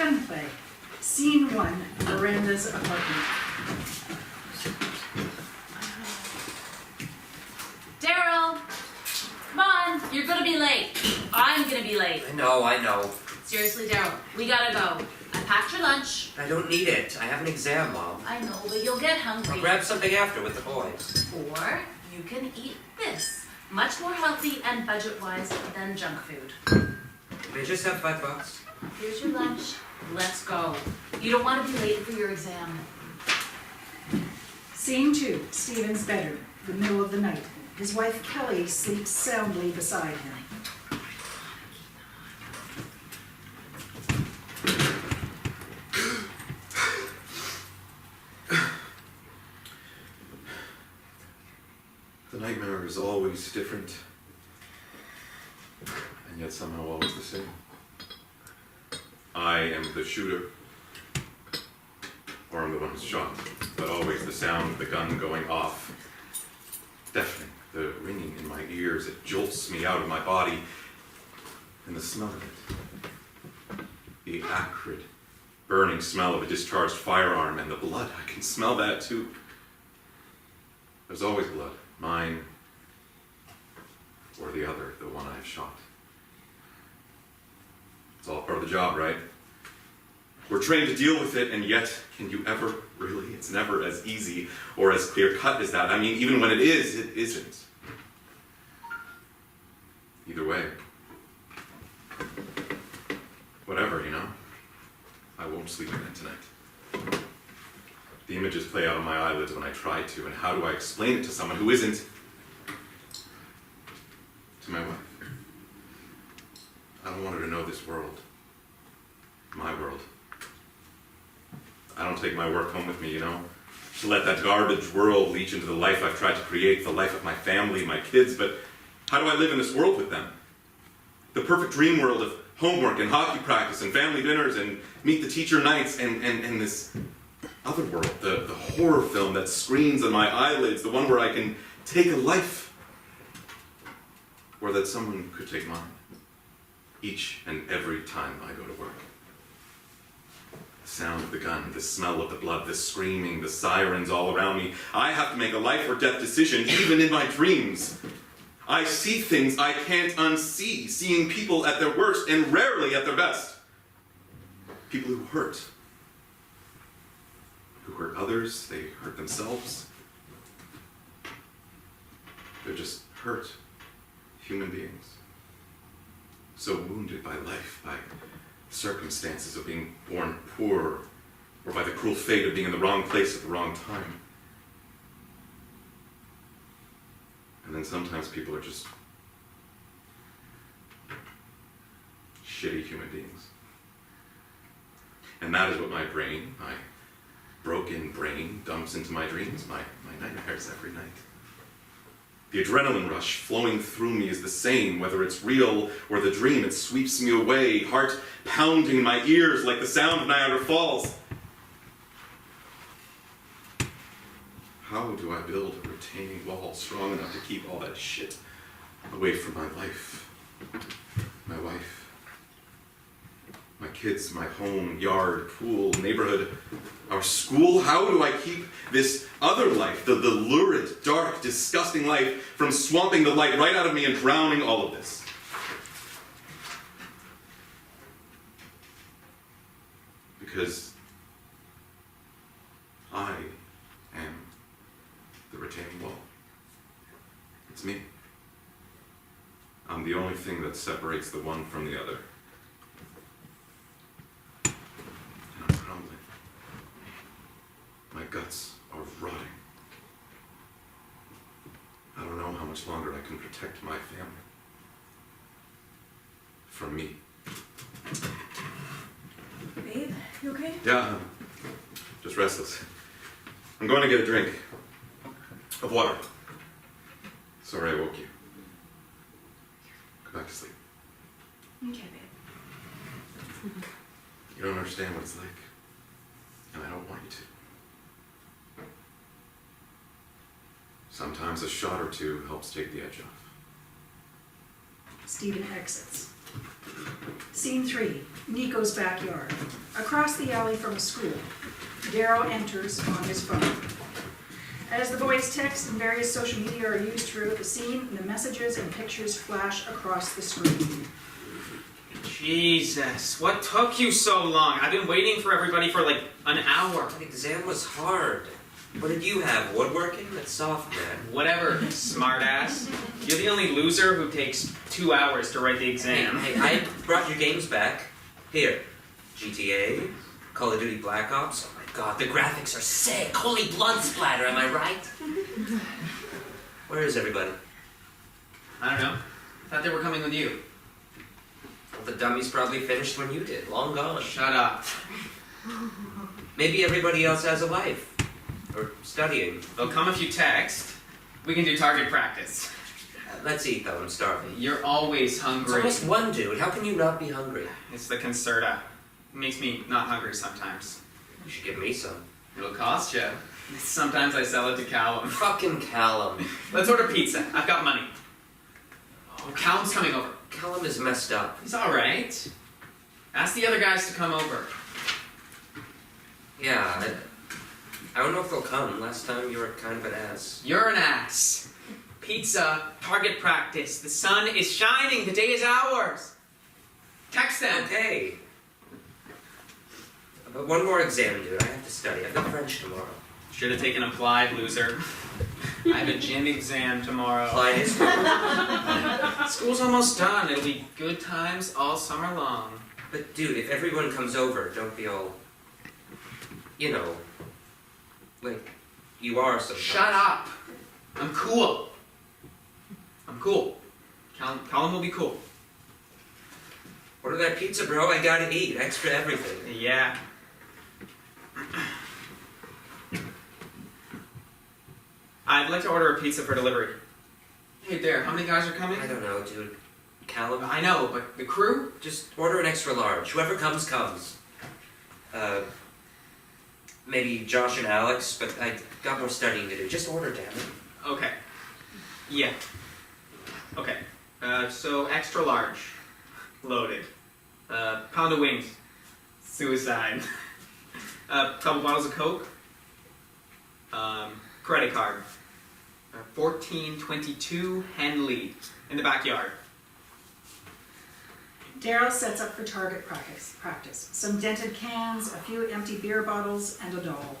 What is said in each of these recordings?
Gunplay. Scene 1, Miranda's apartment. Daryl! Come on, you're gonna be late. I'm gonna be late. I know. Seriously, Daryl, we gotta go. I packed your lunch. I don't need it. I have an exam, Mom. I know, but you'll get hungry. I'll grab something after with the boys. Or you can eat this. Much more healthy and budget-wise than junk food. Can I just have $5? Here's your lunch. Let's go. You don't want to be late for your exam. Scene 2, Stephen's bedroom, the middle of the night. His wife Kelly sleeps soundly beside him. The nightmare is always different, and yet somehow always the same. I am the shooter, or I'm the one who's shot, but always the sound of the gun going off, deafening, the ringing in my ears, it jolts me out of my body, and the smell of it, the acrid, burning smell of a discharged firearm, and the blood, I can smell that too. There's always blood. Mine, or the other, the one I've shot. It's all part of the job, right? We're trained to deal with it, and yet, can you ever really? It's never as easy or as clear-cut as that. I mean, even when it is, it isn't. Either way. Whatever, you know? I won't sleep again tonight. The images play out on my eyelids when I try to, and how do I explain it to someone who isn't? To my wife. I don't want her to know this world. My world. I don't take my work home with me, you know? To let that garbage world leach into the life I've tried to create, the life of my family, my kids, but how do I live in this world with them? The perfect dream world of homework and hockey practice and family dinners and meet the teacher nights and this other world, the horror film that screens on my eyelids, the one where I can take a life, or that someone could take mine, each and every time I go to work. The sound of the gun, the smell of the blood, the screaming, the sirens all around me. I have to make a life or death decision, even in my dreams. I see things I can't unsee, seeing people at their worst and rarely at their best. People who hurt others, they hurt themselves. They're just hurt human beings. So wounded by life, by circumstances of being born poor, or by the cruel fate of being in the wrong place at the wrong time. And then sometimes people are just shitty human beings. And that is what my brain, my broken brain, dumps into my dreams, my nightmares every night. The adrenaline rush flowing through me is the same, whether it's real or the dream. It sweeps me away, heart pounding in my ears like the sound of Niagara Falls. How do I build a retaining wall strong enough to keep all that shit away from my life, my wife, my kids, my home, yard, pool, neighborhood, our school? How do I keep this other life, the lurid, dark, disgusting life, from swamping the light right out of me and drowning all of this? Because I am the retaining wall. It's me. I'm the only thing that separates the one from the other. And I'm crumbling. My guts are rotting. I don't know how much longer I can protect my family. From me. Babe, you okay? Yeah, just restless. I'm going to get a drink of water. Sorry I woke you. Go back to sleep. Okay, babe. You don't understand what it's like, and I don't want you to. Sometimes a shot or two helps take the edge off. Stephen exits. Scene 3, Nico's backyard. Across the alley from a school, Darrow enters on his phone. As the boys text and various social media are used throughout the scene, the messages and pictures flash across the screen. Jesus, what took you so long? I've been waiting for everybody for like an hour. The exam was hard. What did you have? Woodworking? That's soft, man. Whatever, smartass. You're the only loser who takes 2 hours to write the exam. Hey, I brought your games back. Here. GTA, Call of Duty Black Ops. Oh my god, the graphics are sick. Holy blood splatter, am I right? Where is everybody? I don't know. I thought they were coming with you. Well, the dummies probably finished when you did. Long gone. Shut up. Maybe everybody else has a life. Or studying. They'll come if you text. We can do target practice. Let's eat, though. I'm starving. You're always It's hungry. almost one, dude. How can you not be hungry? It's the concerta. It makes me not hungry sometimes. You should give me some. It'll cost you. Sometimes I sell it to Callum. Fucking Callum. Let's order pizza. I've got money. Oh, Callum's coming over. Callum is messed up. He's alright. Ask the other guys to come over. Yeah, I don't know if they'll come. Last time you were kind of an ass. You're an ass. Pizza, target practice. The sun is shining. The day is ours. Text them. Okay. But one more exam, dude. I have to study. I've got French tomorrow. Should have taken applied, loser. I have a gym exam tomorrow. Applied history. School's almost done. It'll be good times all summer long. But dude, if everyone comes over, don't be all, you know, like you are sometimes. Shut up. I'm cool. I'm cool. Callum will be cool. Order that pizza, bro. I gotta eat. Extra everything. Yeah. I'd like to order a pizza for delivery. Hey there, how many guys are coming? I don't know, dude. Callum? I know, but the crew? Just order an extra large. Whoever comes, comes. Maybe Josh and Alex, but I got more studying to do. Just order, damn it. Okay. Yeah. Okay. So extra large. Loaded. Pound of wings. Suicide. Couple bottles of Coke. Credit card. 1422 Henley in the backyard. Darrow sets up for target practice. Some dented cans, a few empty beer bottles, and a doll.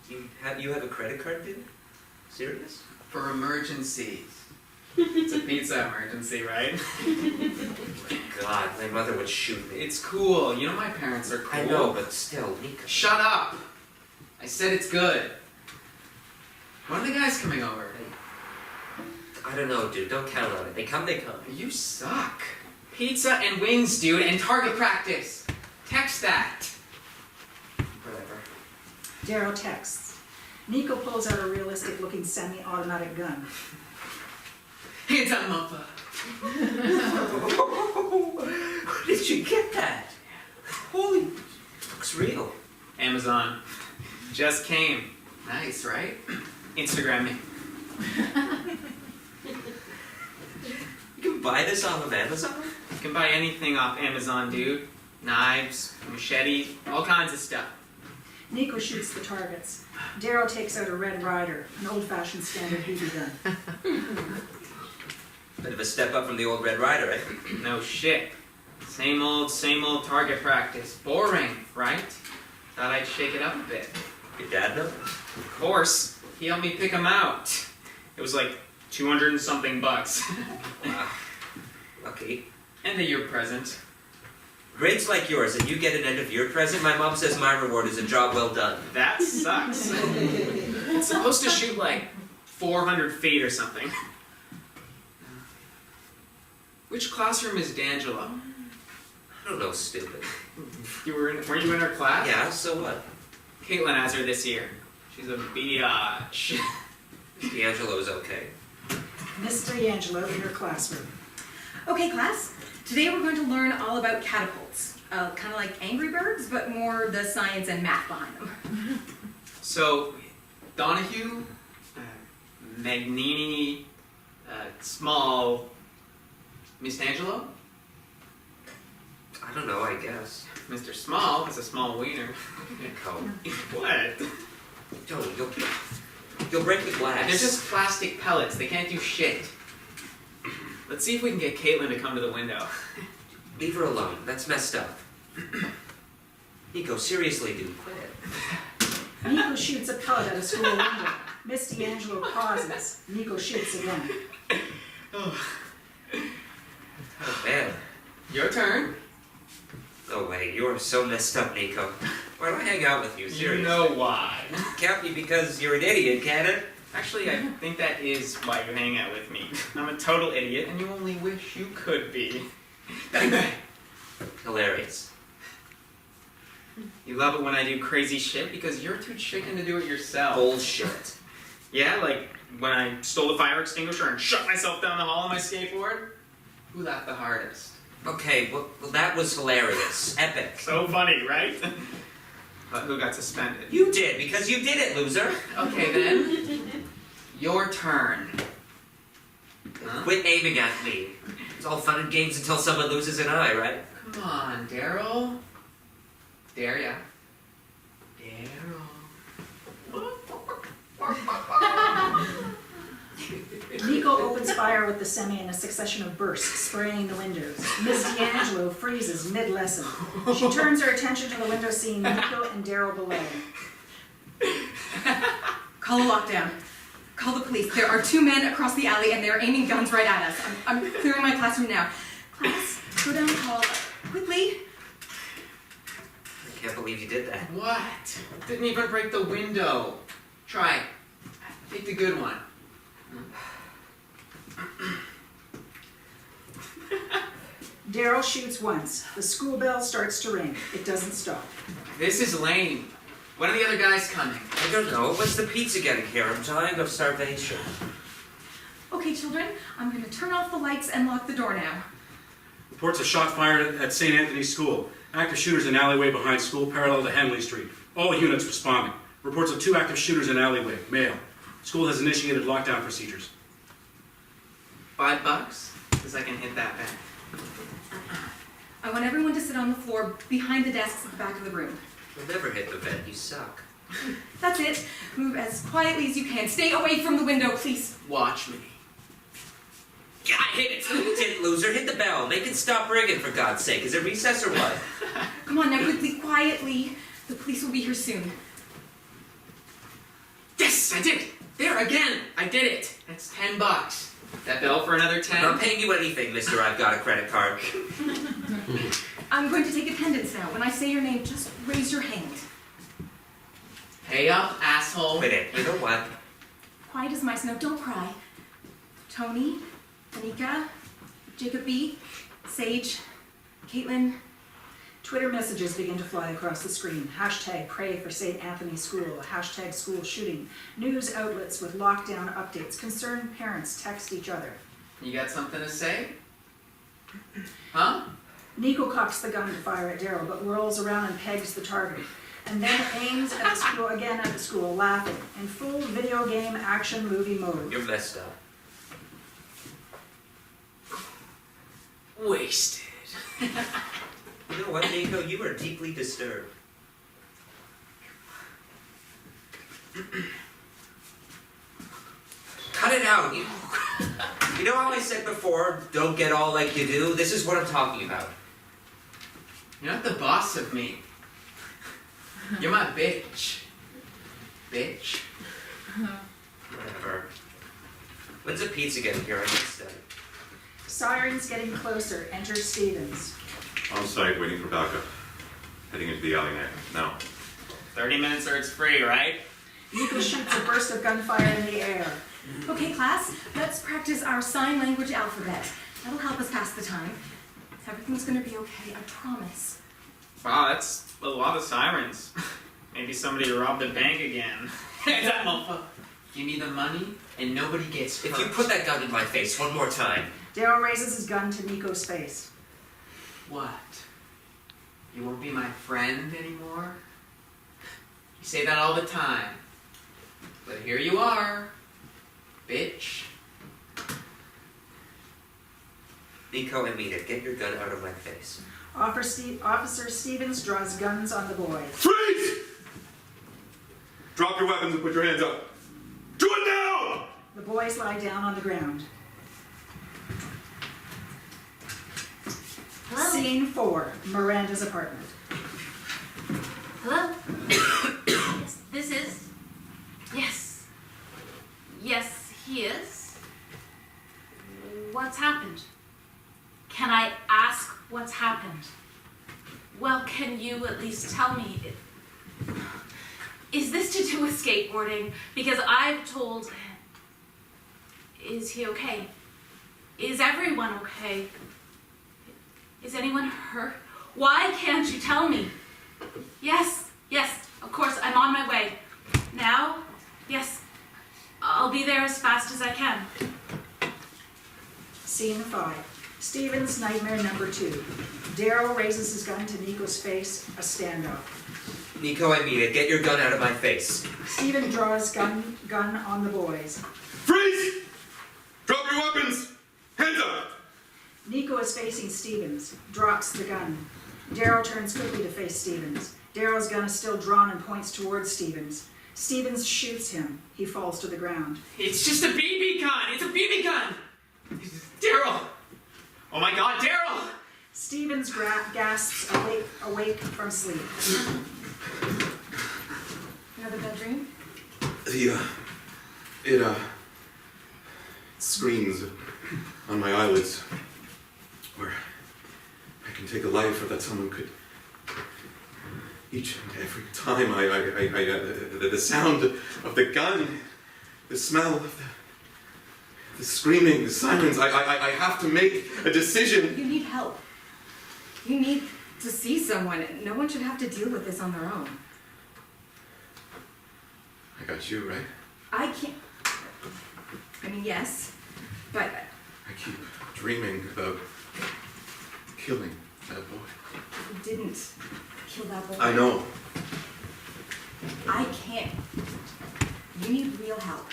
You have a credit card, dude? Serious? For emergencies. It's a pizza emergency, right? God, my mother would shoot me. It's cool. You know my parents are cool. I know, but still, Nico. Shut up! I said it's good. When are the guys coming over? I don't know, dude. Don't count on it. They come, they come. You suck. Pizza and wings, dude, and target practice. Text that. Whatever. Darrow texts. Nico pulls out a realistic-looking semi-automatic gun. Hands up, mother. Where did you get that? Holy, looks real. Amazon. Just came. Nice, right? Instagram me. You can buy this off of Amazon? You can buy anything off Amazon, dude. Knives, machetes, all kinds of stuff. Nico shoots the targets. Darrow takes out a Red Ryder, an old-fashioned standard BB gun. Bit of a step up from the old Red Ryder, eh? No shit. Same old target practice. Boring, right? Thought I'd shake it up a bit. Your dad know? Of course. He helped me pick them out. It was like 200 and something bucks. Wow. Lucky. End of year present. Grades like yours, and you get an end of year present, my mom says my reward is a job well done. That sucks. It's supposed to shoot like 400 feet or something. Which classroom is D'Angelo? I don't know, stupid. Weren't you in her class? Yeah, so what? Caitlin has her this year. She's a biatch. D'Angelo's okay. Miss D'Angelo in her classroom. Okay, class. Today we're going to learn all about catapults. Kind of like Angry Birds, but more the science and math behind them. So, Donahue, Magnini, Small, Miss D'Angelo? I don't know, I guess. Mr. Small has a small wiener. Nico. What? Don't, you'll break the glass. They're just plastic pellets. They can't do shit. Let's see if we can get Caitlin to come to the window. Leave her alone. That's messed up. Nico, seriously, dude, quit it. Nico shoots a pellet at a school window. Miss D'Angelo pauses. Nico shoots again. Oh, man. Your turn. No way, you are so messed up, Nico. Why do I hang out with you? Seriously. You know why. Can't be because you're an idiot, can it? Actually, I think that is why you hang out with me. I'm a total idiot, and you only wish you could be. Hilarious. You love it when I do crazy shit because you're too chicken to do it yourself. Bullshit. Yeah, like when I stole the fire extinguisher and shut myself down the hall on my skateboard? Who laughed the hardest? Okay, well, that was hilarious. Epic. So funny, right? But who got suspended? You did, because you did it, loser. Okay then. Your turn. Huh? Quit aiming at me. It's all fun and games until someone loses an eye, right? Come on, Daryl. Dare ya? Nico opens fire with the semi in a succession of bursts, spraying the windows. Miss D'Angelo freezes mid-lesson. She turns her attention to the window, seeing Nico and Daryl below. Call a lockdown. Call the police. There are 2 men across the alley and they're aiming guns right at us. I'm clearing my classroom now. Class, go down the hall. Quickly. I can't believe you did that. What? Didn't even break the window. Try. Take the good one. Daryl shoots once. The school bell starts to ring. It doesn't stop. This is lame. When are the other guys coming? I don't know. When's the pizza getting here? I'm dying of starvation. Okay, children, I'm going to turn off the lights and lock the door now. Reports of shot fired at St. Anthony's School. Active shooters in alleyway behind school, parallel to Henley Street. All units responding. Reports of 2 active shooters in alleyway, male. School has initiated lockdown procedures. $5? Because I can hit that back. I want everyone to sit on the floor behind the desks at the back of the room. You'll never hit the bed. You suck. That's it. Move as quietly as you can. Stay away from the window, please. Watch me. Yeah, hit it. You did, loser. Hit the bell. Make it stop ringing, for God's sake. Is it recess or what? Come on now, quickly, quietly. The police will be here soon. Yes, I did it. There again. I did it. That's $10. That bell for another 10? I'm not paying you anything, mister. I've got a credit card. I'm going to take attendance now. When I say your name, just raise your hand. Pay up, asshole. Quit it. You know what? Quiet as mice. Now, don't cry. Tony, Anika, Jacob B, Sage, Caitlin. Twitter messages begin to fly across the screen. Hashtag pray for St. Anthony's School. Hashtag school shooting. News outlets with lockdown updates. Concerned parents text each other. You got something to say? Huh? Nico cocks the gun to fire at Daryl, but whirls around and pegs the target. And then aims at the school again at the school, laughing, in full video game action movie mode. You're messed up. Wasted. You know what, Nico? You are deeply disturbed. Cut it out. You know how I said before, don't get all like you do? This is what I'm talking about. You're not the boss of me. You're my bitch. Bitch. Whatever. When's the pizza getting here? I missed it. Sirens getting closer. Enter Stevens. On site, waiting for backup. Heading into the alley now. 30 minutes or it's free, right? Nico shoots a burst of gunfire in the air. Okay, class, let's practice our sign language alphabet. That'll help us pass the time. Everything's gonna be okay, I promise. Wow, that's a lot of sirens. Maybe somebody robbed the bank again. That motherfucker. Give me the money and nobody gets hurt. If you put that gun in my face one more time. Daryl raises his gun to Nico's face. What? You won't be my friend anymore? You say that all the time. But here you are, bitch. Nico and Mina, get your gun out of my face. Officer Stevens draws guns on the boys. Freeze! Drop your weapons and put your hands up. Do it now! The boys lie down on the ground. Hello? Scene 4, Miranda's apartment. Hello? Yes, this is. Yes. Yes, he is. What's happened? Can I ask what's happened? Well, can you at least tell me? Is this to do with skateboarding? Because I've told. Is he okay? Is everyone okay? Is anyone hurt? Why can't you tell me? Yes, of course, I'm on my way. Now? Yes, I'll be there as fast as I can. Scene 5, Stevens' nightmare number 2. Daryl raises his gun to Nico's face, a standoff. Nico and Mina, get your gun out of my face. Steven draws gun on the boys. Freeze! Drop your weapons! Hands up! Nico is facing Stevens, drops the gun. Daryl turns quickly to face Stevens. Daryl's gun is still drawn and points towards Stevens. Stevens shoots him. He falls to the ground. It's just a BB gun! It's a BB gun! Daryl! Oh my god, Daryl! Stevens gasps awake from sleep. Another bedroom? It screams on my eyelids where I can take a life or that someone could. Each and every time the sound of the gun, the smell of the screaming, the silence, I have to make a decision. You need help. You need to see someone. No one should have to deal with this on their own. I got you, right? I can't. I mean, yes, but I keep dreaming about killing that boy. you didn't kill that boy. I know. I can't. You need real help.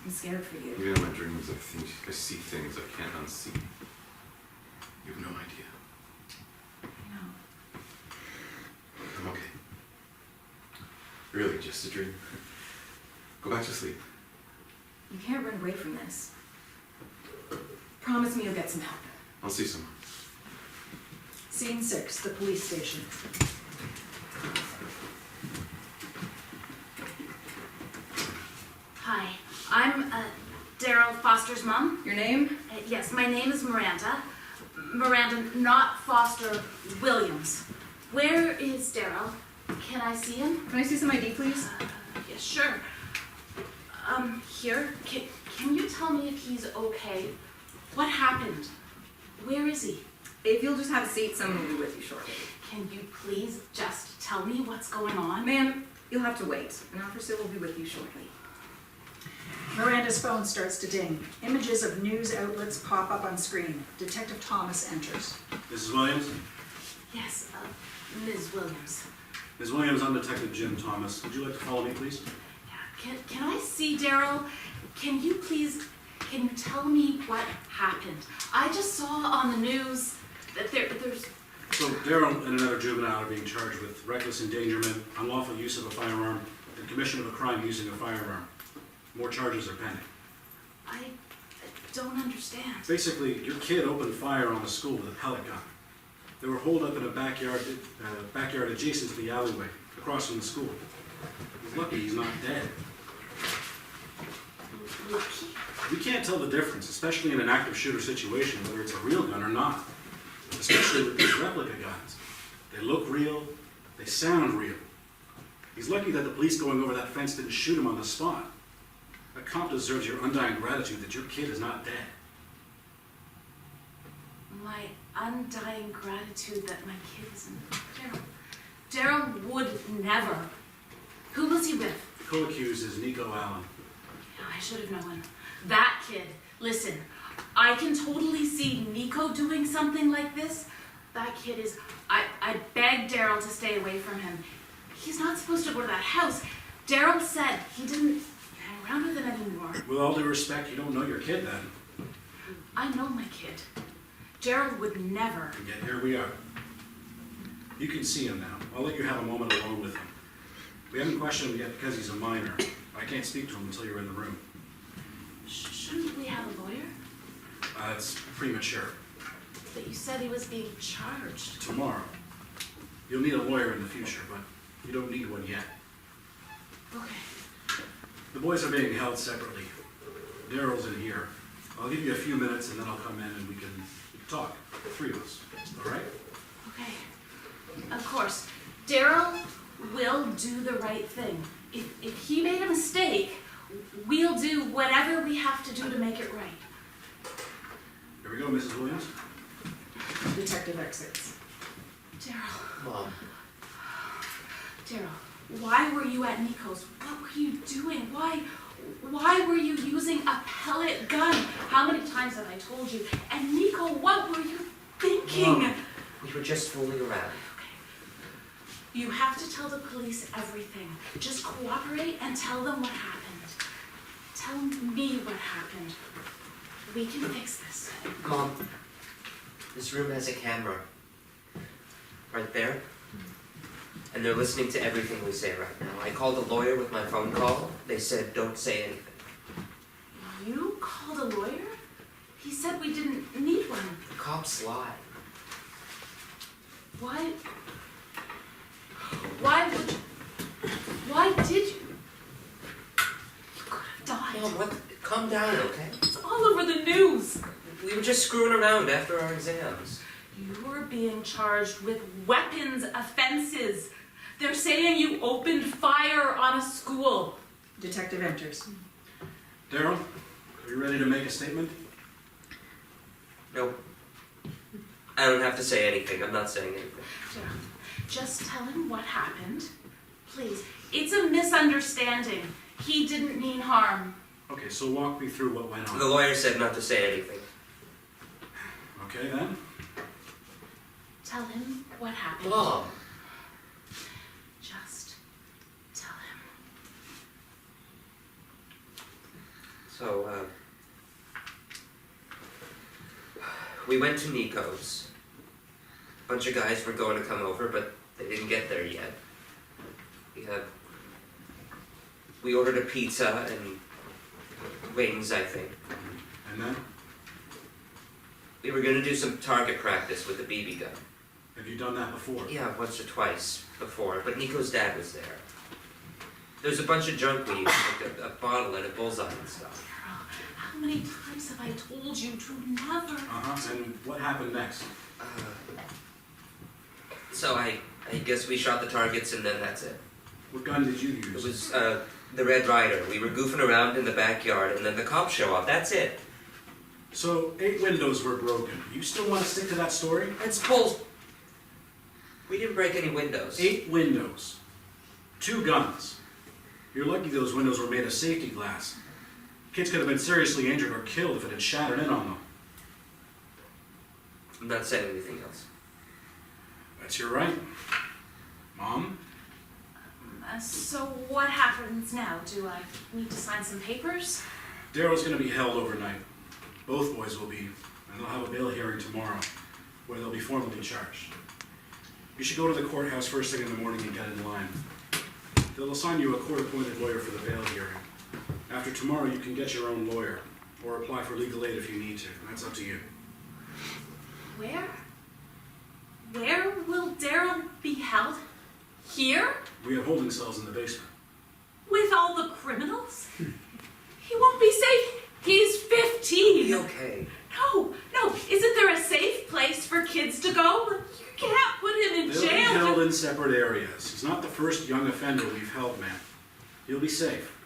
I'm scared for you. Even in my dreams, I see things I can't unsee. You have no idea. No. I'm okay. Really, just a dream. Go back to sleep. You can't run away from this. Promise me you'll get some help. I'll see someone. Scene 6, the police station. Hi, I'm Daryl Foster's mom. Your name? Yes, my name is Miranda. Miranda, not Foster, Williams. Where is Daryl? Can I see him? Can I see some ID, please? Yes, sure. Here. Can you tell me if he's okay? What happened? Where is he? If you'll just have a seat, someone will be with you shortly. Can you please just tell me what's going on? Ma'am, you'll have to wait. An officer will be with you shortly. Miranda's phone starts to ding. Images of news outlets pop up on screen. Detective Thomas enters. Mrs. Williams? Yes, Ms. Williams. Ms. Williams, I'm Detective Jim Thomas. Would you like to follow me, please? Yeah, can I see Daryl? Can you tell me what happened? I just saw on the news that there's... So Daryl and another juvenile are being charged with reckless endangerment, unlawful use of a firearm, and commission of a crime using a firearm. More charges are pending. I don't understand. Basically, your kid opened fire on the school with a pellet gun. They were holed up in a backyard adjacent to the alleyway, across from the school. He's lucky he's not dead. Lucky? We can't tell the difference, especially in an active shooter situation, whether it's a real gun or not. Especially with these replica guns. They look real, they sound real. He's lucky that the police going over that fence didn't shoot him on the spot. A cop deserves your undying gratitude that your kid is not dead. My undying gratitude that my kid isn't Daryl. Daryl would never. Who was he with? The co-accused is Nico Allen. I should have known. That kid. Listen, I can totally see Nico doing something like this. That kid is... I begged Daryl to stay away from him. He's not supposed to go to that house. Daryl said he didn't hang around with him anymore. With all due respect, you don't know your kid then. I know my kid. Gerald would never. And yet here we are. You can see him now. I'll let you have a moment alone with him. We haven't questioned him yet because he's a minor. I can't speak to him until you're in the room. Shouldn't we have a lawyer? It's premature. But you said he was being charged. Tomorrow. You'll need a lawyer in the future, but you don't need one yet. Okay. The boys are being held separately. Daryl's in here. I'll give you a few minutes and then I'll come in and we can talk, the three of us. All right? Okay. Of course. Daryl will do the right thing. If he made a mistake, we'll do whatever we have to do to make it right. Here we go, Mrs. Williams. Detective exits. Daryl. Mom, Daryl, why were you at Nico's? What were you doing? Why were you using a pellet gun? How many times have I told you? And Nico, what were you thinking? Mom, we were just fooling around. You have to tell the police everything. Just cooperate and tell them what happened. Tell me what happened. We can fix this. Mom, this room has a camera. Right there. And they're listening to everything we say right now. I called a lawyer with my phone call. They said, don't say anything. You called a lawyer? He said we didn't need one. The cops lie. Why did you? You could have died. Mom, what? Calm down, okay? It's all over the news. We were just screwing around after our exams. You were being charged with weapons offenses. They're saying you opened fire on a school. Detective enters. Daryl, are you ready to make a statement? No. I don't have to say anything. I'm not saying anything. Just tell him what happened. Please. It's a misunderstanding. He didn't mean harm. Okay, so walk me through what went on. The lawyer said not to say anything. Okay, then. Tell him what happened. Mom. Just tell him. So, we went to Nico's. A bunch of guys were going to come over, but they didn't get there yet. We ordered a pizza and wings, I think. And then? We were going to do some target practice with the BB gun. Have you done that before? Yeah, once or twice before, but Nico's dad was there. There's a bunch of junk we used, like a bottle and a bullseye and stuff. Daryl, how many times have I told you to never... Uh-huh, and what happened next? So I guess we shot the targets and then that's it. What gun did you It use? was the Red Ryder. We were goofing around in the backyard and then the cops show up. That's it. So, 8 windows were broken. You still want to stick to that story? That's bull. We didn't break any windows. 8 windows. 2 guns. You're lucky those windows were made of safety glass. Kids could have been seriously injured or killed if it had shattered in on them. I'm not saying anything else. That's your right. Mom? So what happens now? Do I need to sign some papers? Daryl's going to be held overnight. Both boys will be, and they'll have a bail hearing tomorrow, where they'll be formally charged. You should go to the courthouse first thing in the morning and get in line. They'll assign you a court-appointed lawyer for the bail hearing. After tomorrow, you can get your own lawyer, or apply for legal aid if you need to. That's up to you. Where? Where will Daryl be held? Here? We have holding cells in the basement. With all the criminals? He won't be safe. He's 15. Be okay. No. Isn't there a safe place for kids to go? You can't put him in They'll be jail. held in separate areas. He's not the first young offender we've held, ma'am. He'll be safe.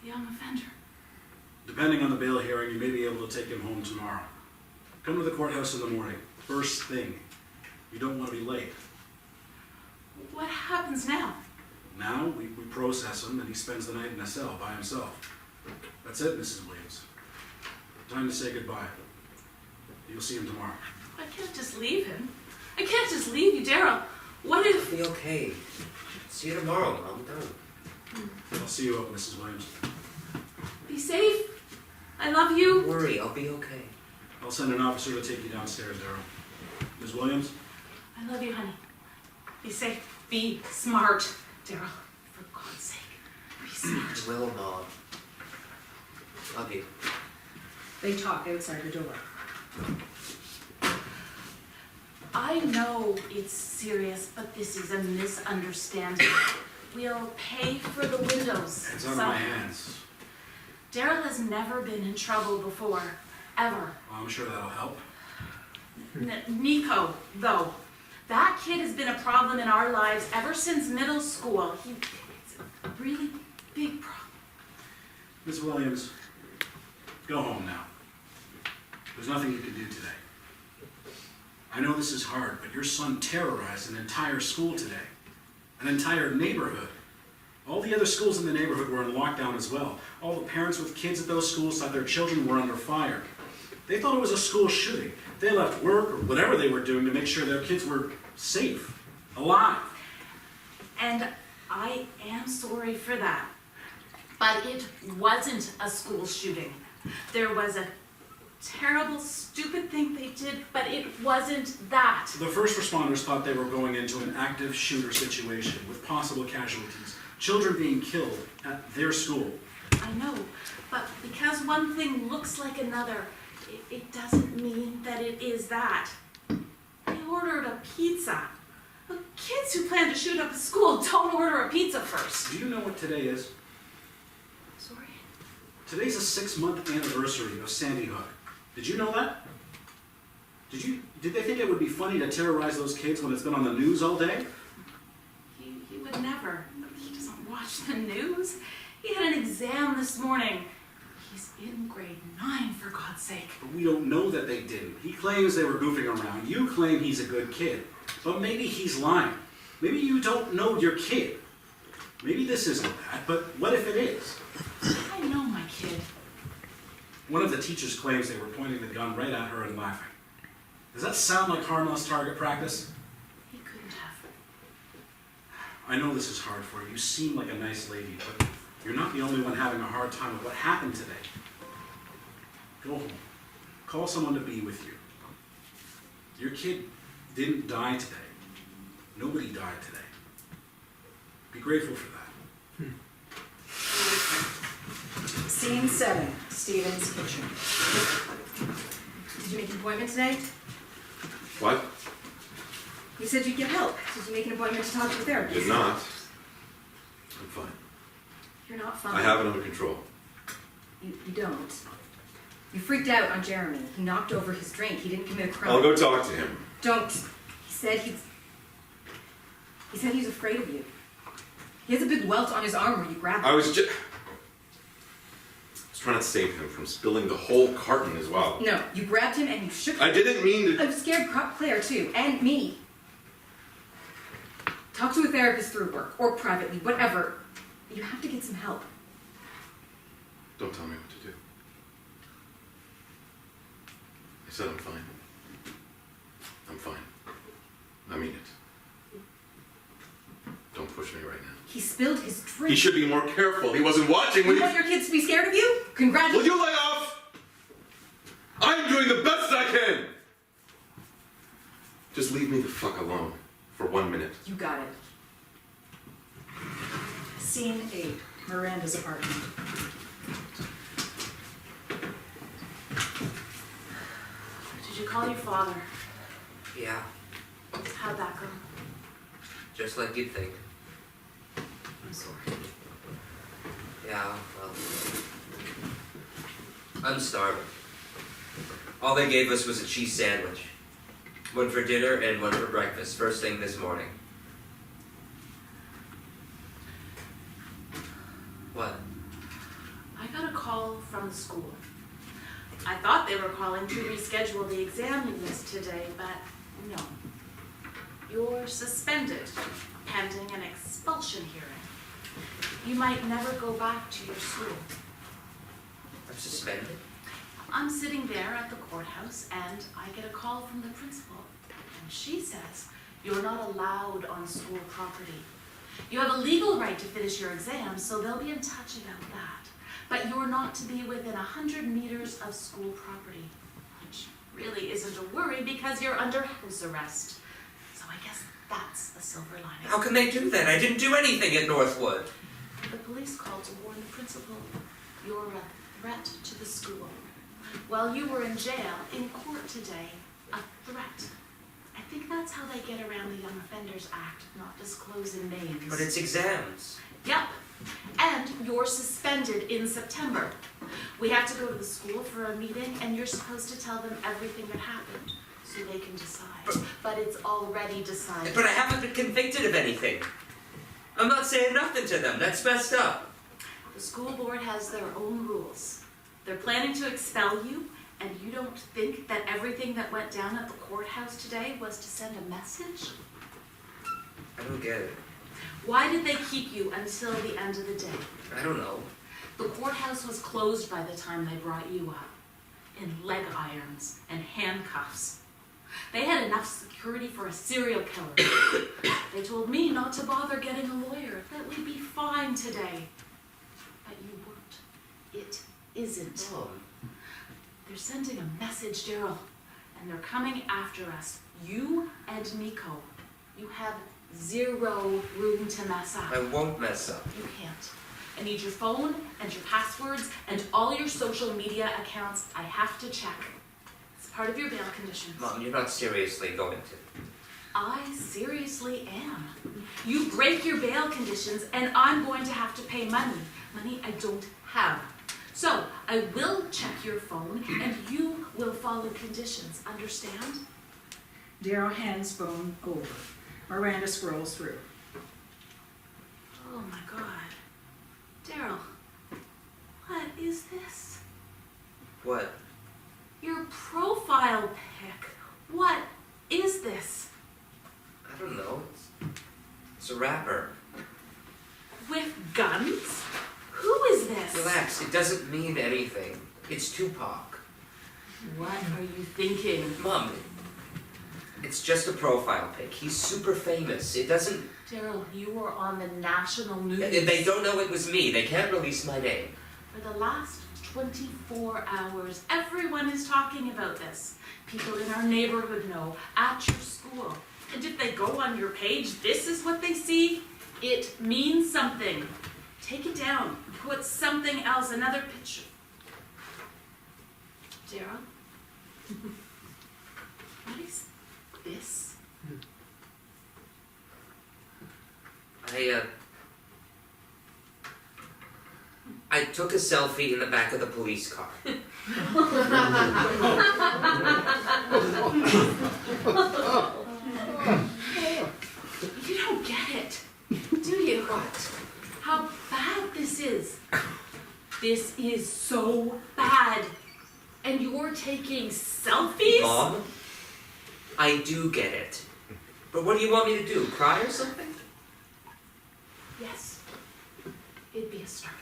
Young offender. Depending on the bail hearing, you may be able to take him home tomorrow. Come to the courthouse in the morning. First thing. You don't want to be late. What happens now? Now, we process him, and he spends the night in a cell by himself. That's it, Mrs. Williams. Time to say goodbye. You'll see him tomorrow. I can't just leave him. I can't just leave you, Daryl. What if... Be okay. See you tomorrow, Mom. Don't. I'll see you up, Mrs. Williams. Be safe. I love you. Don't worry, I'll be okay. I'll send an officer to take you downstairs, Daryl. Ms. Williams? I love you, honey. Be safe. Be smart. Daryl, for God's sake, be smart. I will, Mom. Love you. They talk outside the door. I know it's serious, but this is a misunderstanding. We'll pay for the windows. It's out of my hands. Daryl has never been in trouble before, ever. Well, I'm sure that'll help. Nico, though, that kid has been a problem in our lives ever since middle school. It's a really big problem. Ms. Williams, go home now. There's nothing you can do today. I know this is hard, but your son terrorized an entire school today. An entire neighborhood. All the other schools in the neighborhood were in lockdown as well. All the parents with kids at those schools thought their children were under fire. They thought it was a school shooting. They left work or whatever they were doing to make sure their kids were safe, alive. And I am sorry for that. But it wasn't a school shooting. There was a terrible, stupid thing they did, but it wasn't that. The first responders thought they were going into an active shooter situation with possible casualties. Children being killed at their school. I know, but because one thing looks like another, it doesn't mean that it is that. They ordered a pizza. The kids who plan to shoot up a school don't order a pizza first. Do you know what today is? Sorry? Today's a 6-month anniversary of Sandy Hook. Did you know that? Did they think it would be funny to terrorize those kids when it's been on the news all day? He would never. He doesn't watch the news. He had an exam this morning. He's in grade 9, for God's sake. But we don't know that they didn't. He claims they were goofing around. You claim he's a good kid. But maybe he's lying. Maybe you don't know your kid. Maybe this isn't that, but what if it is? I know my kid. One of the teachers claims they were pointing the gun right at her and laughing. Does that sound like harmless target practice? He couldn't have. I know this is hard for you. You seem like a nice lady, but you're not the only one having a hard time with what happened today. Go home. Call someone to be with you. Your kid didn't die today. Nobody died today. Be grateful for that. Scene 7, Stephen's kitchen. Did you make an appointment today? What? You said you'd get help. Did you make an appointment to talk to a therapist? Did not. I'm fine. You're not fine. I have it under control. You don't. You freaked out on Jeremy. He knocked over his drink. He didn't commit a crime. I'll go talk to him. Don't. He said he's afraid of you. He has a big welt on his arm where you grabbed him. I was trying to save him from spilling the whole carton as well. No, you grabbed him and you shook him. I didn't mean to. I'm scared Claire too, and me. Talk to a therapist through work, or privately, whatever. You have to get some help. Don't tell me what to do. I said I'm fine. I'm fine. I mean it. Don't push me right now. He spilled his drink. He should be more careful. He wasn't watching when You want your kids to be scared of you? Will Congratulations. you lay off? I'm doing the best I can. Just leave me the fuck alone for 1 minute. You got it. Scene 8, Miranda's apartment. Did you call your father? Yeah, How'd that go? just like you'd think. I'm sorry. Yeah, well, I'm starving. All they gave us was a cheese sandwich. One for dinner and one for breakfast, first thing this morning. What? I got a call from the school. I thought they were calling to reschedule the exam you missed today, but no. You're suspended, pending an expulsion hearing. You might never go back to your school. I'm suspended? I'm sitting there at the courthouse and I get a call from the principal. And she says, you're not allowed on school property. You have a legal right to finish your exam, so they'll be in touch about that. but you're not to be within 100 meters of school property, which really isn't a worry because you're under house arrest. So I guess that's a silver lining. How can they do that? I didn't do anything at Northwood. The police called to warn the principal. You're a threat to the school. While you were in jail, in court today, a threat. I think that's how they get around the Young Offenders Act, not disclosing names. But it's exams. Yep. And you're suspended in September. We have to go to the school for a meeting, and you're supposed to tell them everything that happened, so they can decide. But it's already decided. But I haven't been convicted of anything. I'm not saying nothing to them. That's messed up. The school board has their own rules. They're planning to expel you, and you don't think that everything that went down at the courthouse today was to send a message? I don't get it. Why did they keep you until the end of the day? I don't know. The courthouse was closed by the time they brought you up, in leg irons and handcuffs. They had enough security for a serial killer. They told me not to bother getting a lawyer, that we'd be fine today. But you weren't. It isn't. Mom. They're sending a message, Daryl, and they're coming after us. You and Nico. You have zero room to mess up. I won't mess up. You can't. I need your phone and your passwords and all your social media accounts. I have to check. It's part of your bail conditions. Mom, you're not seriously going to. I seriously am. You break your bail conditions and I'm going to have to pay money. Money I don't have. So, I will check your phone and you will follow conditions. Understand? Darrow hands phone over. Miranda scrolls through. Oh my God. Daryl, what is this? What? Your profile pic. What is this? I don't know. It's a rapper. With guns? Who is this? Relax, it doesn't mean anything. It's Tupac. What are you thinking? Mom, it's just a profile pic. He's super famous. It doesn't... Daryl, you were on the national news. They don't know it was me. They can't release my name. For the last 24 hours, everyone is talking about this. People in our neighborhood know, at your school. And if they go on your page, this is what they see. It means something. Take it down. Put something else, another picture. Daryl? What is this? I took a selfie in the back of the police car. You don't get it, do you? What? How bad this is. This is so bad. And you're taking selfies? Mom, I do get it. But what do you want me to do? Cry or something? Yes. It'd be a start.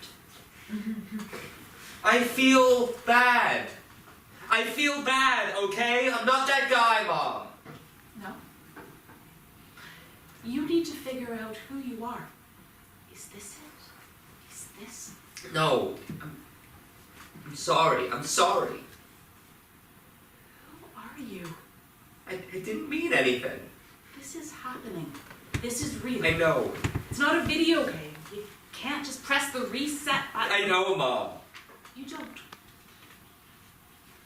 I feel bad. I feel bad, okay? I'm not that guy, Mom. No. You need to figure out who you are. Is this it? Is this? No. I'm sorry. I'm sorry. Who are you? I didn't mean anything. This is happening. This is real. I know. It's not a video game. You can't just press the reset button. I know, Mom. You don't.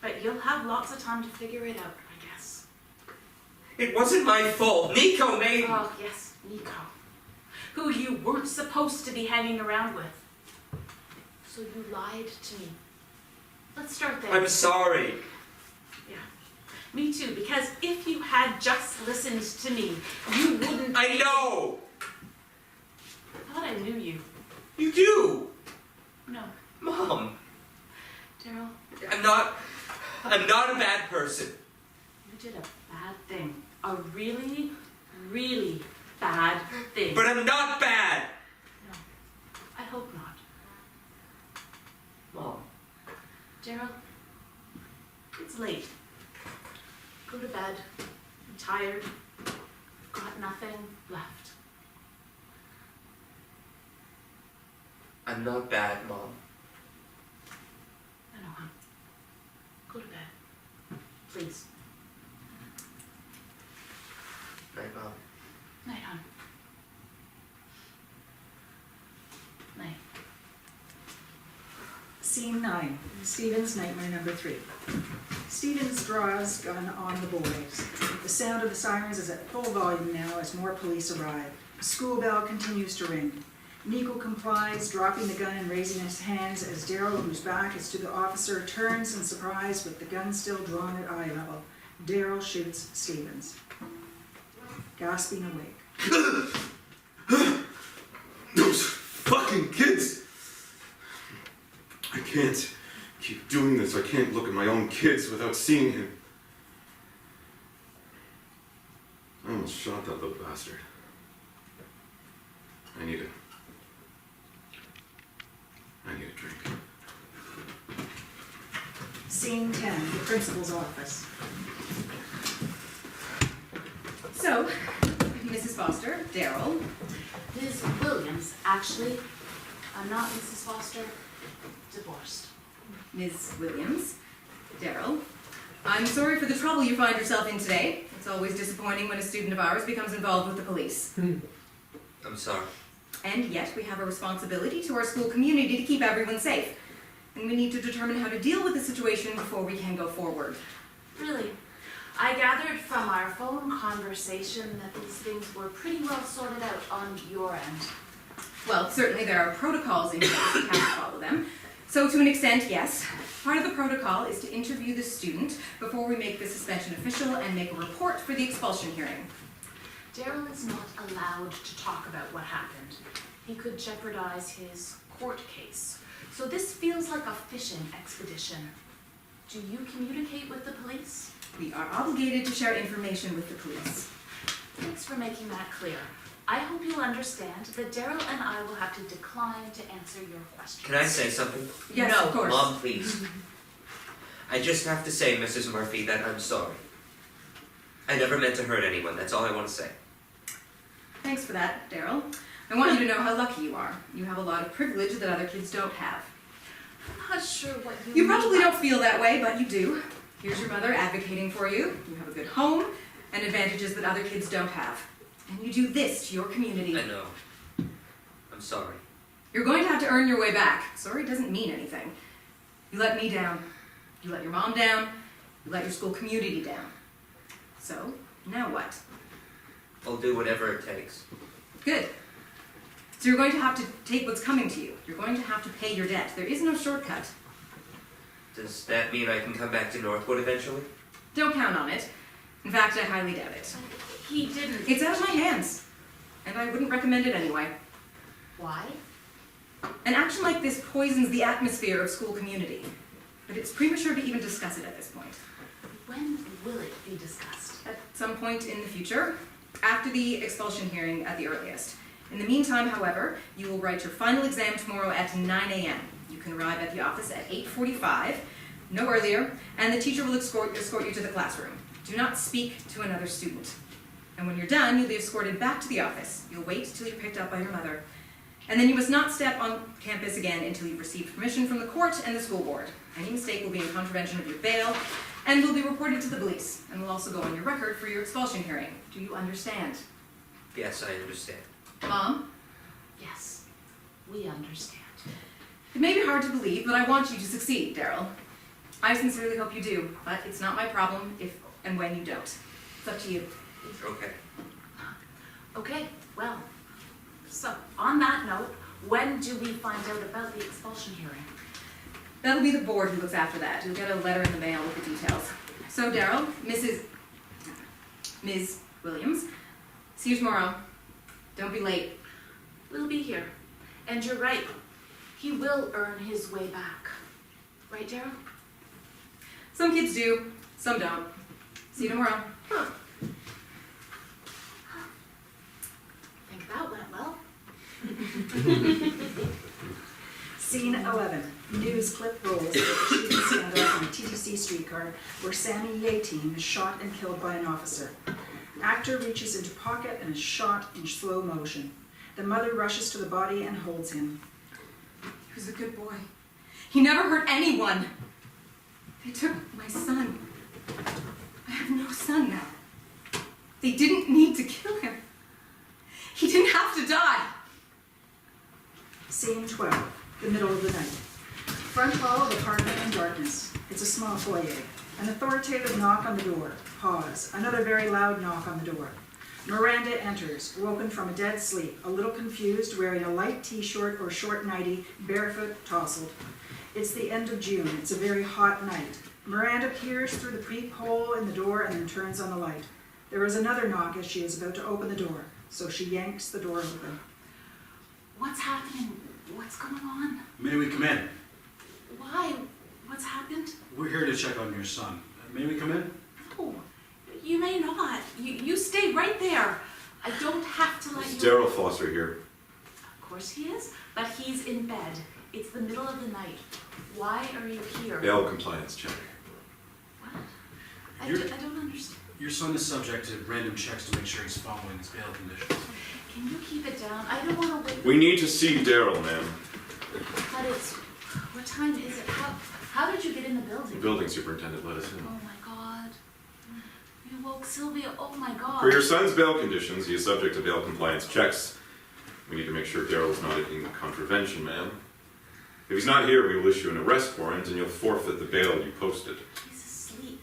But you'll have lots of time to figure it out, I guess. It wasn't my fault. Nico made... Oh, yes, Nico. Who you weren't supposed to be hanging around with. So you lied to me. Let's start there. I'm sorry. Yeah. Me too, because if you had just listened to me, you wouldn't... I know! I thought I knew you. You do! No. Mom, Daryl, I'm not a bad person. you did a bad thing. A really, really bad thing. But I'm not bad! No. I hope not. Mom. Daryl, it's late. Go to bed. I'm tired. Got nothing left. I'm not bad, Mom. please. Night, Mom. Night, hon. Night. Scene 9, Stephen's nightmare number 3. Stevens draws gun on the boys. The sound of the sirens is at full volume now as more police arrive. The school bell continues to ring. Nico complies, dropping the gun and raising his hands as Daryl, whose back is to the officer, turns in surprise with the gun still drawn at eye level. Daryl shoots Stevens. Gasping awake. Those fucking kids! I can't keep doing this. I can't look at my own kids without seeing him. I almost shot that little bastard. I need a drink. Scene 10, the principal's office. So, Mrs. Foster, Daryl. Ms. Williams, actually, I'm not Mrs. Foster, divorced. Ms. Williams, Daryl. I'm sorry for the trouble you find yourself in today. It's always disappointing when a student of ours becomes involved with the police. I'm sorry. And yet we have a responsibility to our school community to keep everyone safe. And we need to determine how to deal with the situation before we can go forward. Really? I gathered from our phone conversation that these things were pretty well sorted out on your end. Well, certainly there are protocols in place. We have to follow them. So to an extent, yes. Part of the protocol is to interview the student before we make the suspension official and make a report for the expulsion hearing. Daryl is not allowed to talk about what happened. He could jeopardize his court case. So this feels like a fishing expedition. Do you communicate with the police? We are obligated to share information with the police. Thanks for making that clear. I hope you'll understand that Daryl and I will have to decline to answer your questions. Can I say something? Yes, No, of course. Mom, please. I just have to say, Mrs. Murphy, that I'm sorry. I never meant to hurt anyone, that's all I want to say. Thanks for that, Daryl. I want you to know how lucky you are. You have a lot of privilege that other kids don't have. I'm not sure what you You mean probably by- don't feel that way, but you do. Here's your mother advocating for you. You have a good home and advantages that other kids don't have. And you do this to your community. I know. I'm sorry. You're going to have to earn your way back. Sorry doesn't mean anything. You let me down. You let your mom down. You let your school community down. So, now what? I'll do whatever it takes. Good. So you're going to have to take what's coming to you. You're going to have to pay your debt. There is no shortcut. Does that mean I can come back to Northwood eventually? Don't count on it. In fact, I highly doubt it. He didn't. It's out of my hands. And I wouldn't recommend it anyway. Why? An action like this poisons the atmosphere of school community. But it's premature to even discuss it at this point. When will it be discussed? At some point in the future, after the expulsion hearing at the earliest. In the meantime, however, you will write your final exam tomorrow at 9 a.m. You can arrive at the office at 8:45, no earlier, and the teacher will escort you to the classroom. Do not speak to another student. And when you're done, you'll be escorted back to the office. You'll wait till you're picked up by your mother. And then you must not step on campus again until you've received permission from the court and the school board. Any mistake will be in contravention of your bail and will be reported to the police and will also go on your record for your expulsion hearing. Do you understand? Yes, I understand. Mom? Yes, we understand. It may be hard to believe, but I want you to succeed, Daryl. I sincerely hope you do, but it's not my problem if and when you don't. It's up to you. Okay. Okay, well, so on that note, when do we find out about the expulsion hearing? That'll be the board who looks after that. You'll get a letter in the mail with the details. So, Daryl, Ms. Williams, see you tomorrow. Don't be late. We'll be here. And you're right, he will earn his way back. Right, Daryl? Some kids do, some don't. See you tomorrow. Think that went well. Scene 11, news clip rolls of the shooting scandal on a TTC streetcar where Sammy Yateen is shot and killed by an officer. Actor reaches into pocket and is shot in slow motion. The mother rushes to the body and holds him. He was a good boy. He never hurt anyone. They took my son. have no son now. They didn't need to kill him. He didn't have to die. Scene 12, the middle of the night. Front hall of apartment in darkness. It's a small foyer. An authoritative knock on the door. Pause. Another very loud knock on the door. Miranda enters, woken from a dead sleep, a little confused, wearing a light t-shirt or short nightie, barefoot, tousled. It's the end of June. It's a very hot night. Miranda peers through the peephole in the door and then turns on the light. There is another knock as she is about to open the door, so she yanks the door open. What's happening? What's going on? May we come in? Why? What's happened? We're here to check on your son. May we come in? No, you may not. You stay right there. I don't have to let Is you... Daryl Foster here? Of course he is, but he's in bed. It's the middle of the night. Why are you here? Bail compliance check. What? I You're- don't understand. Your son is subject to random checks to make sure he's following his bail conditions. Can you keep it down? I don't want to wait. We need to see Daryl, ma'am. But it's... What time is it? How did you get in the The building? building superintendent let us in. Oh my God. You woke Sylvia. Oh my God. For your son's bail conditions, he is subject to bail compliance checks. We need to make sure Daryl's not in contravention, ma'am. If he's not here, we will issue an arrest warrant and you'll forfeit the bail you posted. He's asleep.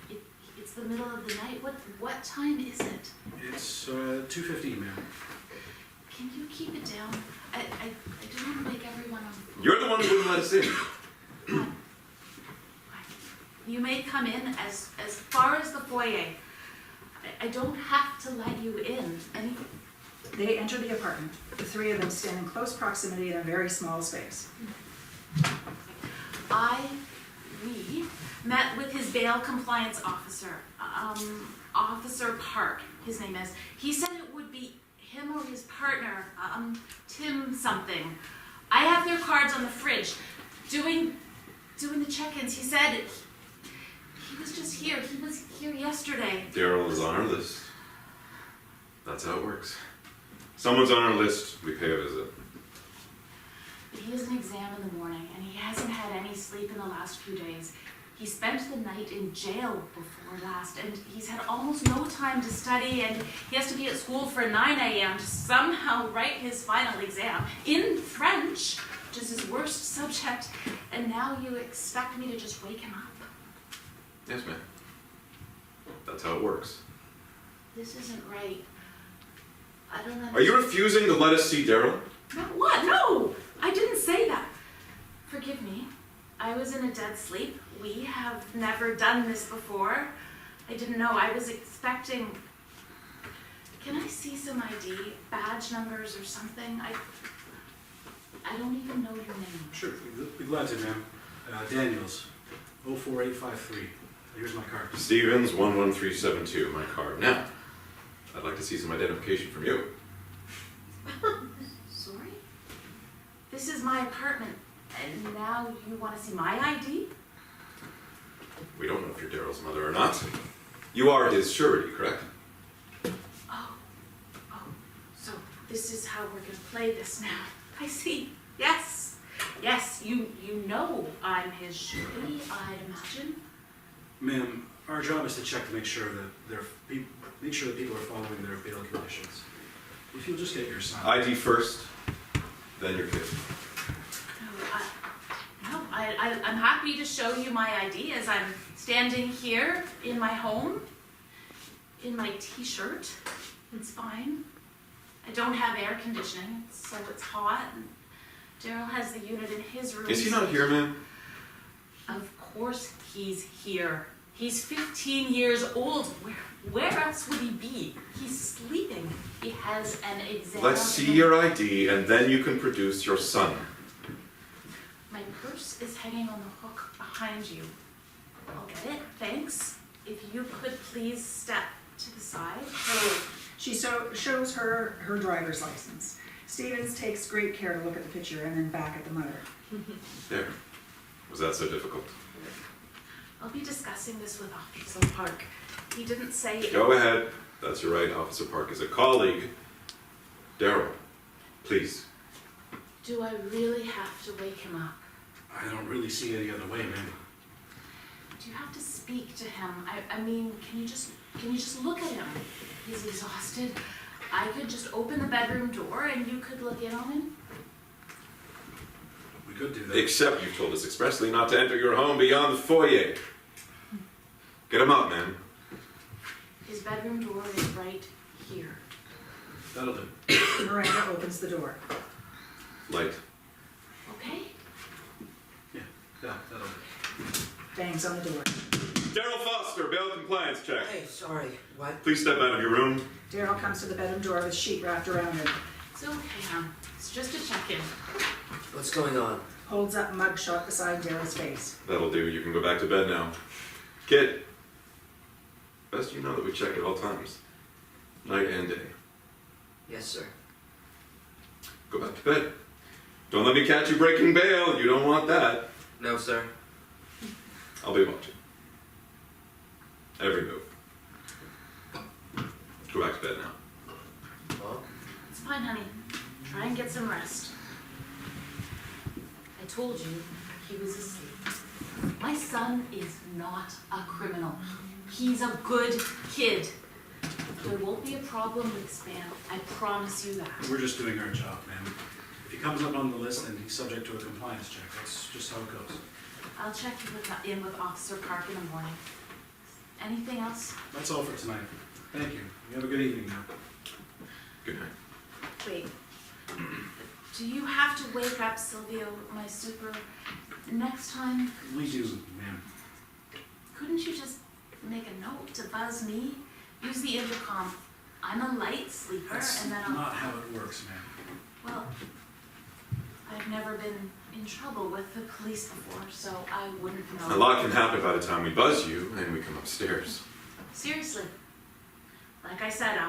It's the middle of the night. What time is it? It's 2:15, ma'am. Can you keep it down? I don't want to make everyone You're the one who wouldn't let us in. You may come in as far as the foyer. I don't have to let you in. They enter the apartment, the three of them stand in close proximity in a very small space. We met with his bail compliance officer, Officer Park, his name is. He said it would be him or his partner, Tim something. I have their cards on the fridge, doing the check-ins. He said he was just here. He was here yesterday. Daryl is on our list. That's how it works. Someone's on our list, we pay a visit. He has an exam in the morning, and he hasn't had any sleep in the last few days. He spent the night in jail before last, and he's had almost no time to study, and he has to be at school for 9 a.m. to somehow write his final exam in French, which is his worst subject, and now you expect me to just wake him up? Yes, ma'am. That's how it works. This isn't right. I don't understand. Are you refusing to let us see Daryl? No, what? No! I didn't say that. Forgive me. I was in a dead sleep. We have never done this before. I didn't know. I was expecting... Can I see some ID, badge numbers or something? I don't even know your name. Sure, we'd be glad to, ma'am. Daniels, 04853. Here's my card. Stevens 11372, my card. Now, I'd like to see some identification from you. Sorry? This is my apartment, and now you want to see my ID? We don't know if you're Daryl's mother or not. You are his surety, correct? Oh, so this is how we're gonna play this now. I see. Yes, you know I'm his surety, I'd imagine. Ma'am, our job is to check to make sure that people are following their bail conditions. If you'll just get your son. ID first, then your kid. I'm happy to show you my ID as I'm standing here in my home, in my t-shirt. It's fine. I don't have air conditioning, so it's hot. And Daryl has the unit in his room. Is he not here, ma'am? Of course he's here. He's 15 years old. Where else would he be? He's sleeping. He has an exam. Let's see your ID, and then you can produce your son. My purse is hanging on the hook behind you. I'll get it, thanks. If you could please step to the side. She shows her driver's license. Stevens takes great care to look at the picture and then back at the mother. There. Was that so difficult? I'll be discussing this with Officer Park. He didn't say... Go ahead. That's your right. Officer Park is a colleague. Daryl, please. Do I really have to wake him up? I don't really see any other way, ma'am. Do you have to speak to him? I mean, can you just Can you just look at him? He's exhausted. I could just open the bedroom door and you could look in on him. We could do that. Except you told us expressly not to enter your home beyond the foyer. Get him up, man. His bedroom door is right here. That'll do. Miranda opens the door. Light. Okay? Yeah, that'll do. Bangs on the door. Daryl Foster, bail compliance check. Hey, sorry. What? Please step out of your room. Daryl comes to the bedroom door with a sheet wrapped around him. It's okay, hon. It's just a check-in. What's going on? Holds up a mugshot beside Daryl's face. That'll do. You can go back to bed now. Kid, best you know that we check at all times. Night and day. Yes, sir. Go back to bed. Don't let me catch you breaking bail. You don't want that. No, sir. I'll be watching. Every move. Go back to bed now. Well, It's fine, honey. Try and get some rest. I told you he was asleep. My son is not a criminal. He's a good kid. There won't be a problem with spam. I promise you that. We're just doing our job, ma'am. If he comes up on the list, then he's subject to a compliance check. That's just how it goes. I'll check in with Officer Park in the morning. Anything else? That's all for tonight. Thank you. You have a good evening now. Good night. Wait. Do you have to wake up Silvio, my super, next time? We do, ma'am. Couldn't you just make a note to buzz me? Use the intercom. I'm a light sleeper, That's and then I'll... not how it works, ma'am. Well, I've never been in trouble with the police before, so I wouldn't know. A lot can happen by the time we buzz you and we come upstairs. Seriously. Like I said,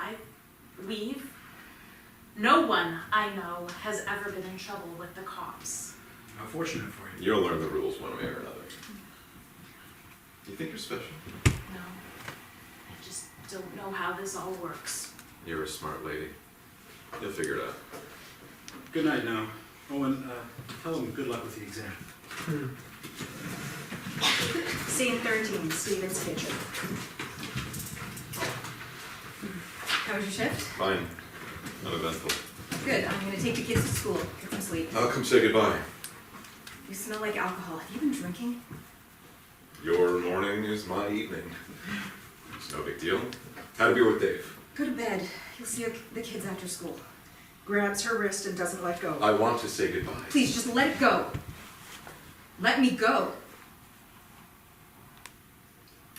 no one I know has ever been in trouble with the cops. How fortunate for you. You'll learn the rules one way or another. Do you think you're special? No. I just don't know how this all works. You're a smart lady. You'll figure it out. Good night now. Oh, and tell him good luck with the exam. Scene 13, Stephen's kitchen. How was your shift? Fine. Uneventful. Good. I'm gonna take the kids to school. Get some sleep. I'll come say goodbye. You smell like alcohol. Have you been drinking? Your morning is my evening. It's no big deal. Had a beer with Dave. Go to bed. You'll see the kids after school. Grabs her wrist and doesn't let go. I want to say goodbye. Please, just let it go. Let me go.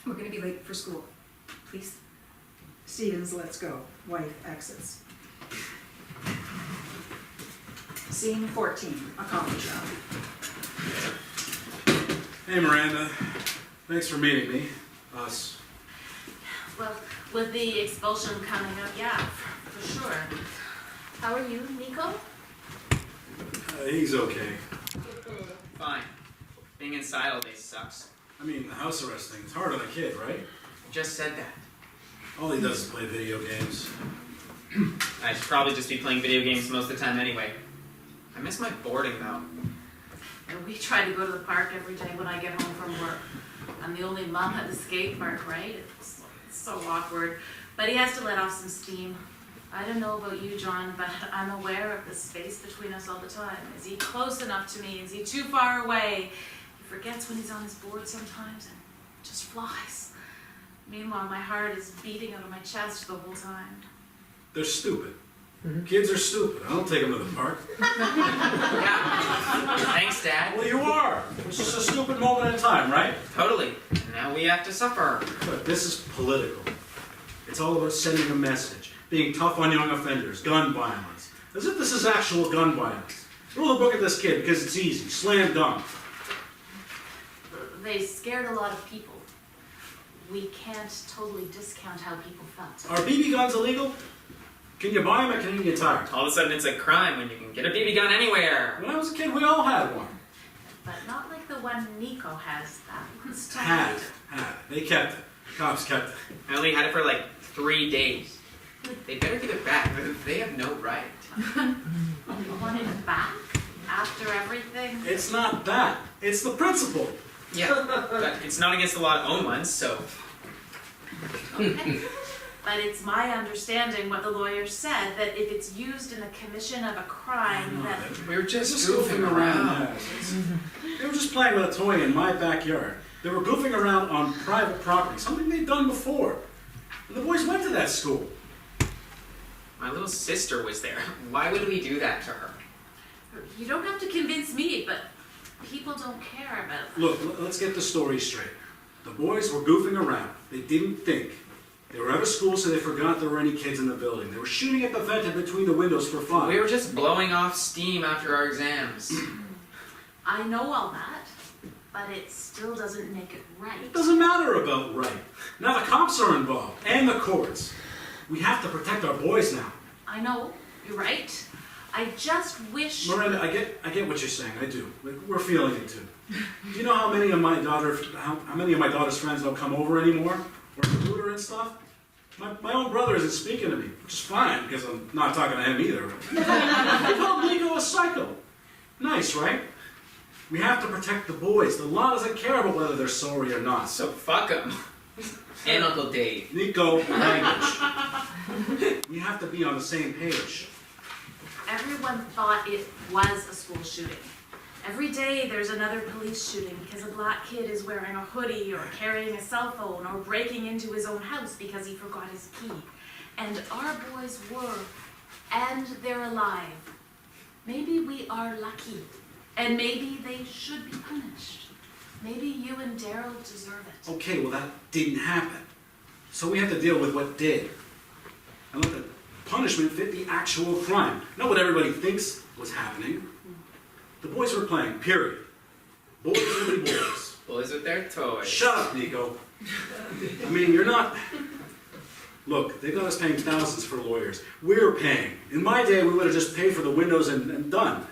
We're gonna be late for school. Please. Stevens lets go. Wife exits. Scene 14, a coffee shop. Hey, Miranda. Thanks for meeting me. Us. Well, with the expulsion coming up, yeah, for sure. How are you, Nico? He's okay. Fine. Being inside all day sucks. I mean, the house arrest thing is hard on a kid, right? Just said that. All he does is play video games. I should probably just be playing video games most of the time anyway. I miss my boarding though. And we try to go to the park every day when I get home from work. I'm the only mom at the skate park, right? It's so awkward. But he has to let off some steam. I don't know about you, John, but I'm aware of the space between us all the time. Is he close enough to me? Is he too far away? He forgets when he's on his board sometimes and just flies. Meanwhile, my heart is beating out of my chest the whole time. They're stupid. Kids are stupid. I don't take them to the park. Yeah. Thanks, Dad. Well, you are. It's just a stupid moment in time, right? Totally. Now we have to suffer. But this is political. It's all about sending a message, being tough on young offenders, gun violence. As if this is actual gun violence. Throw the book at this kid because it's easy. Slam dunk. They scared a lot of people. We can't totally discount how people felt. Are BB guns illegal? Can you buy them at Canadian Tire? All of a sudden it's a crime when you can get a BB gun anywhere. When I was a kid, we all had one. But not like the one Nico has. That one's totally... Had. They kept it. Cops kept it. I only had it for like 3 days. They better give it back. They have no right. You want it back after everything? It's not that. It's the principle. Yeah, but it's not against the law to own one, so... Okay. But it's my understanding what the lawyer said, that if it's used in the commission of a crime, that... We were just Just goofing around. They were just playing with a toy in my backyard. They were goofing around on private property, something they'd done before. And the boys went to that school. My little sister was there. Why would we do that to her? You don't have to convince me, but people don't care about... Look, let's get the story straight. The boys were goofing around. They didn't think. They were out of school, so they forgot there were any kids in the building. They were shooting at the vent in between the windows for fun. We were just blowing off steam after our exams. I know all that, but it still doesn't make it right. It doesn't matter about right. Now the cops are involved, and the courts. We have to protect our boys now. I know, you're right. I just wish... Miranda, I get what you're saying. I do. Like, we're feeling it too. Do you know how many of my daughter's friends don't come over anymore, or recruit her and stuff? My own brother isn't speaking to me, which is fine because I'm not talking to him either. They call Nico a psycho. Nice, right? We have to protect the boys. The law doesn't care about whether they're sorry or not. So fuck them. And Uncle Dave. Nico, language. We have to be on the same page. Everyone thought it was a school shooting. Every day there's another police shooting because a black kid is wearing a hoodie or carrying a cell phone or breaking into his own house because he forgot his key. And our boys were, and they're alive. Maybe we are lucky, and maybe they should be punished. Maybe you and Daryl deserve it. Okay, well that didn't happen. So we have to deal with what did. And let the punishment fit the actual crime. Not what everybody thinks was happening. The boys were playing, period. Boys will be boys. Boys with their toys. Shut up, Nico. I mean, you're not... Look, they got us paying thousands for lawyers. We're paying. In my day, we would have just paid for the windows and done.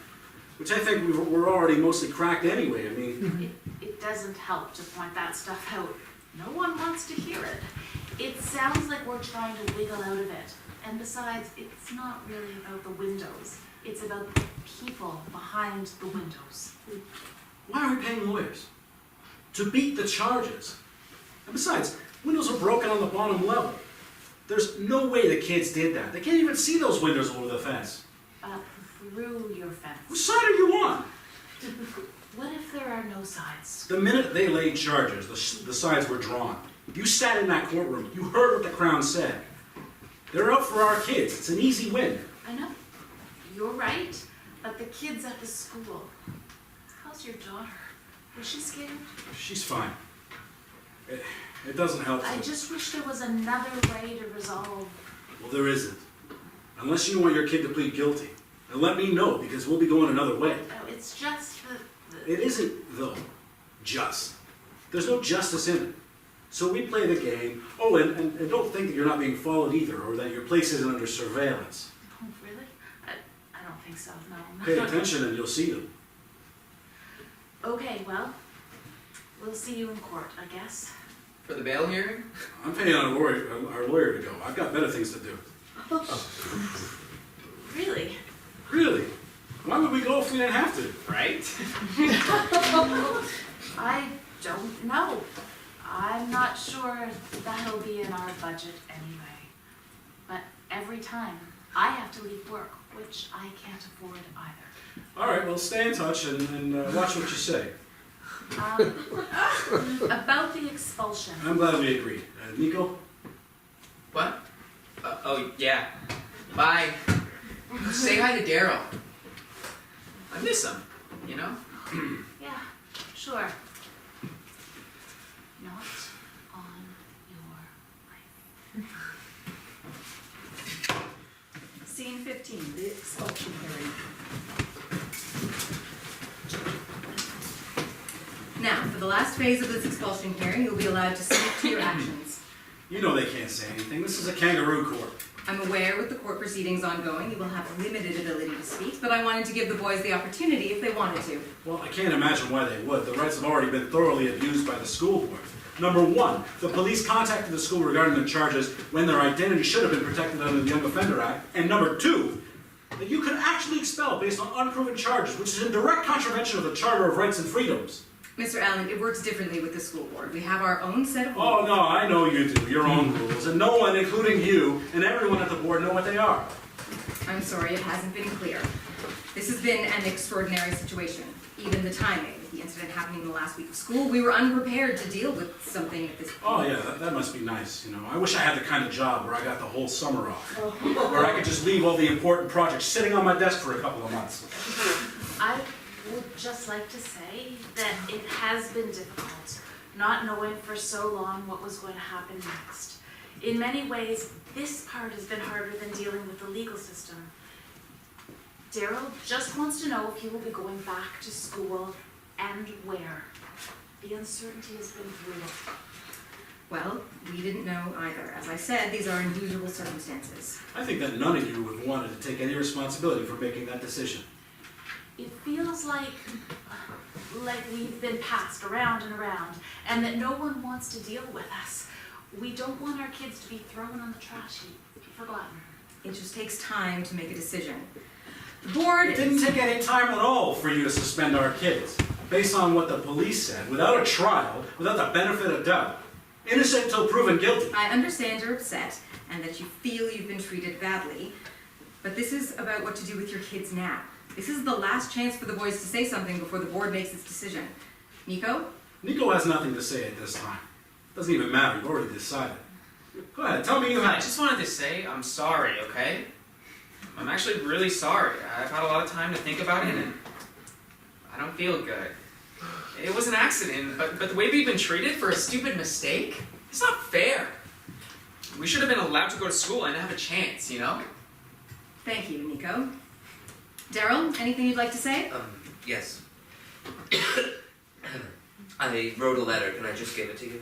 Which I think we're already mostly cracked anyway. I mean... It doesn't help to point that stuff out. No one wants to hear it. It sounds like we're trying to wiggle out of it. And besides, it's not really about the windows. It's about the people behind the windows. Why are we paying lawyers? To beat the charges. And besides, windows are broken on the bottom level. There's no way the kids did that. They can't even see those windows over the fence. Through your fence. Whose side are you on? What if there are no sides? The minute they laid charges, the sides were drawn. You sat in that courtroom. You heard what the Crown said. They're out for our kids. It's an easy win. I know. You're right. But the kids at the school. How's your daughter? Was she scared? She's fine. It doesn't help. I just wish there was another way to resolve. Well, there isn't. Unless you want your kid to plead guilty. And let me know, because we'll be going another way. Oh, it's just the... It isn't, though, just. There's no justice in it. So we play the game. Oh, and don't think that you're not being followed either, or that your place isn't under surveillance. Oh, really? I don't think so, no. Pay attention and you'll see them. Okay, well, we'll see you in court, I guess. For the bail hearing? I'm paying our lawyer to go. I've got better things to do. Really? Really? Why would we go if we didn't have to? Right? I don't know. I'm not sure that'll be in our budget anyway. But every time, I have to leave work, which I can't afford either. All right, well, stay in touch and watch what you say. About the expulsion. I'm glad we agreed. Nico? What? Oh, yeah. Bye. Say hi to Daryl. I miss him, you know? Yeah, sure. Not on your life. Scene 15, the expulsion hearing. Now, for the last phase of this expulsion hearing, you'll be allowed to speak to your actions. You know they can't say anything. This is a kangaroo court. I'm aware with the court proceedings ongoing, you will have limited ability to speak, but I wanted to give the boys the opportunity if they wanted to. Well, I can't imagine why they would. The rights have already been thoroughly abused by the school board. Number one, the police contacted the school regarding the charges when their identity should have been protected under the Young Offender Act. And number two, that you could actually expel based on unproven charges, which is in direct contravention of the Charter of Rights and Freedoms. Mr. Allen, it works differently with the school board. We have our own set of rules. Oh, no, I know you do, your own rules, and no one, including you, and everyone at the board know what they are. I'm sorry, it hasn't been clear. This has been an extraordinary situation. Even the timing, with the incident happening in the last week of school, we were unprepared to deal with something at this point. Oh, yeah, that must be nice, you know. I wish I had the kind of job where I got the whole summer off. Where I could just leave all the important projects sitting on my desk for a couple of months. I would just like to say that it has been difficult, not knowing for so long what was going to happen next. In many ways, this part has been harder than dealing with the legal system. Daryl just wants to know if he will be going back to school and where. The uncertainty has been brutal. Well, we didn't know either. As I said, these are unusual circumstances. I think that none of you would have wanted to take any responsibility for making that decision. It feels like we've been passed around and around, and that no one wants to deal with us. We don't want our kids to be thrown on the trash heap, forgotten. It just takes time to make a decision. The board... It didn't take any time at all for you to suspend our kids, based on what the police said, without a trial, without the benefit of doubt. Innocent until proven guilty. I understand you're upset, and that you feel you've been treated badly, but this is about what to do with your kids now. This is the last chance for the boys to say something before the board makes its decision. Nico? Nico has nothing to say at this time. Doesn't even matter, you've already decided. Go ahead, tell me you I have. just wanted to say I'm sorry, okay? I'm actually really sorry. I've had a lot of time to think about it, and I don't feel good. It was an accident, but the way we've been treated for a stupid mistake, it's not fair. We should have been allowed to go to school and have a chance, you know? Thank you, Nico. Daryl, anything you'd like to say? Yes. I wrote a letter. Can I just give it to you?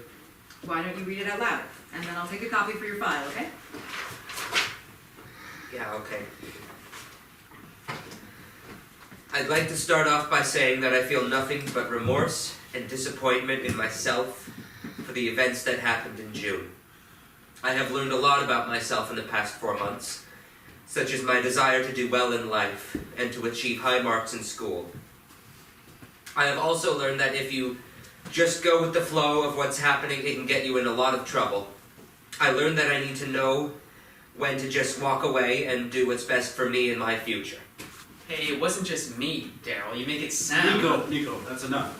Why don't you read it out loud? And then I'll take a copy for your file, okay? Yeah, okay. I'd like to start off by saying that I feel nothing but remorse and disappointment in myself for the events that happened in June. I have learned a lot about myself in the past 4 months, such as my desire to do well in life and to achieve high marks in school. I have also learned that if you just go with the flow of what's happening, it can get you in a lot of trouble. I learned that I need to know when to just walk away and do what's best for me and my future. Hey, it wasn't just me, Daryl. You make it sound... Nico, that's enough.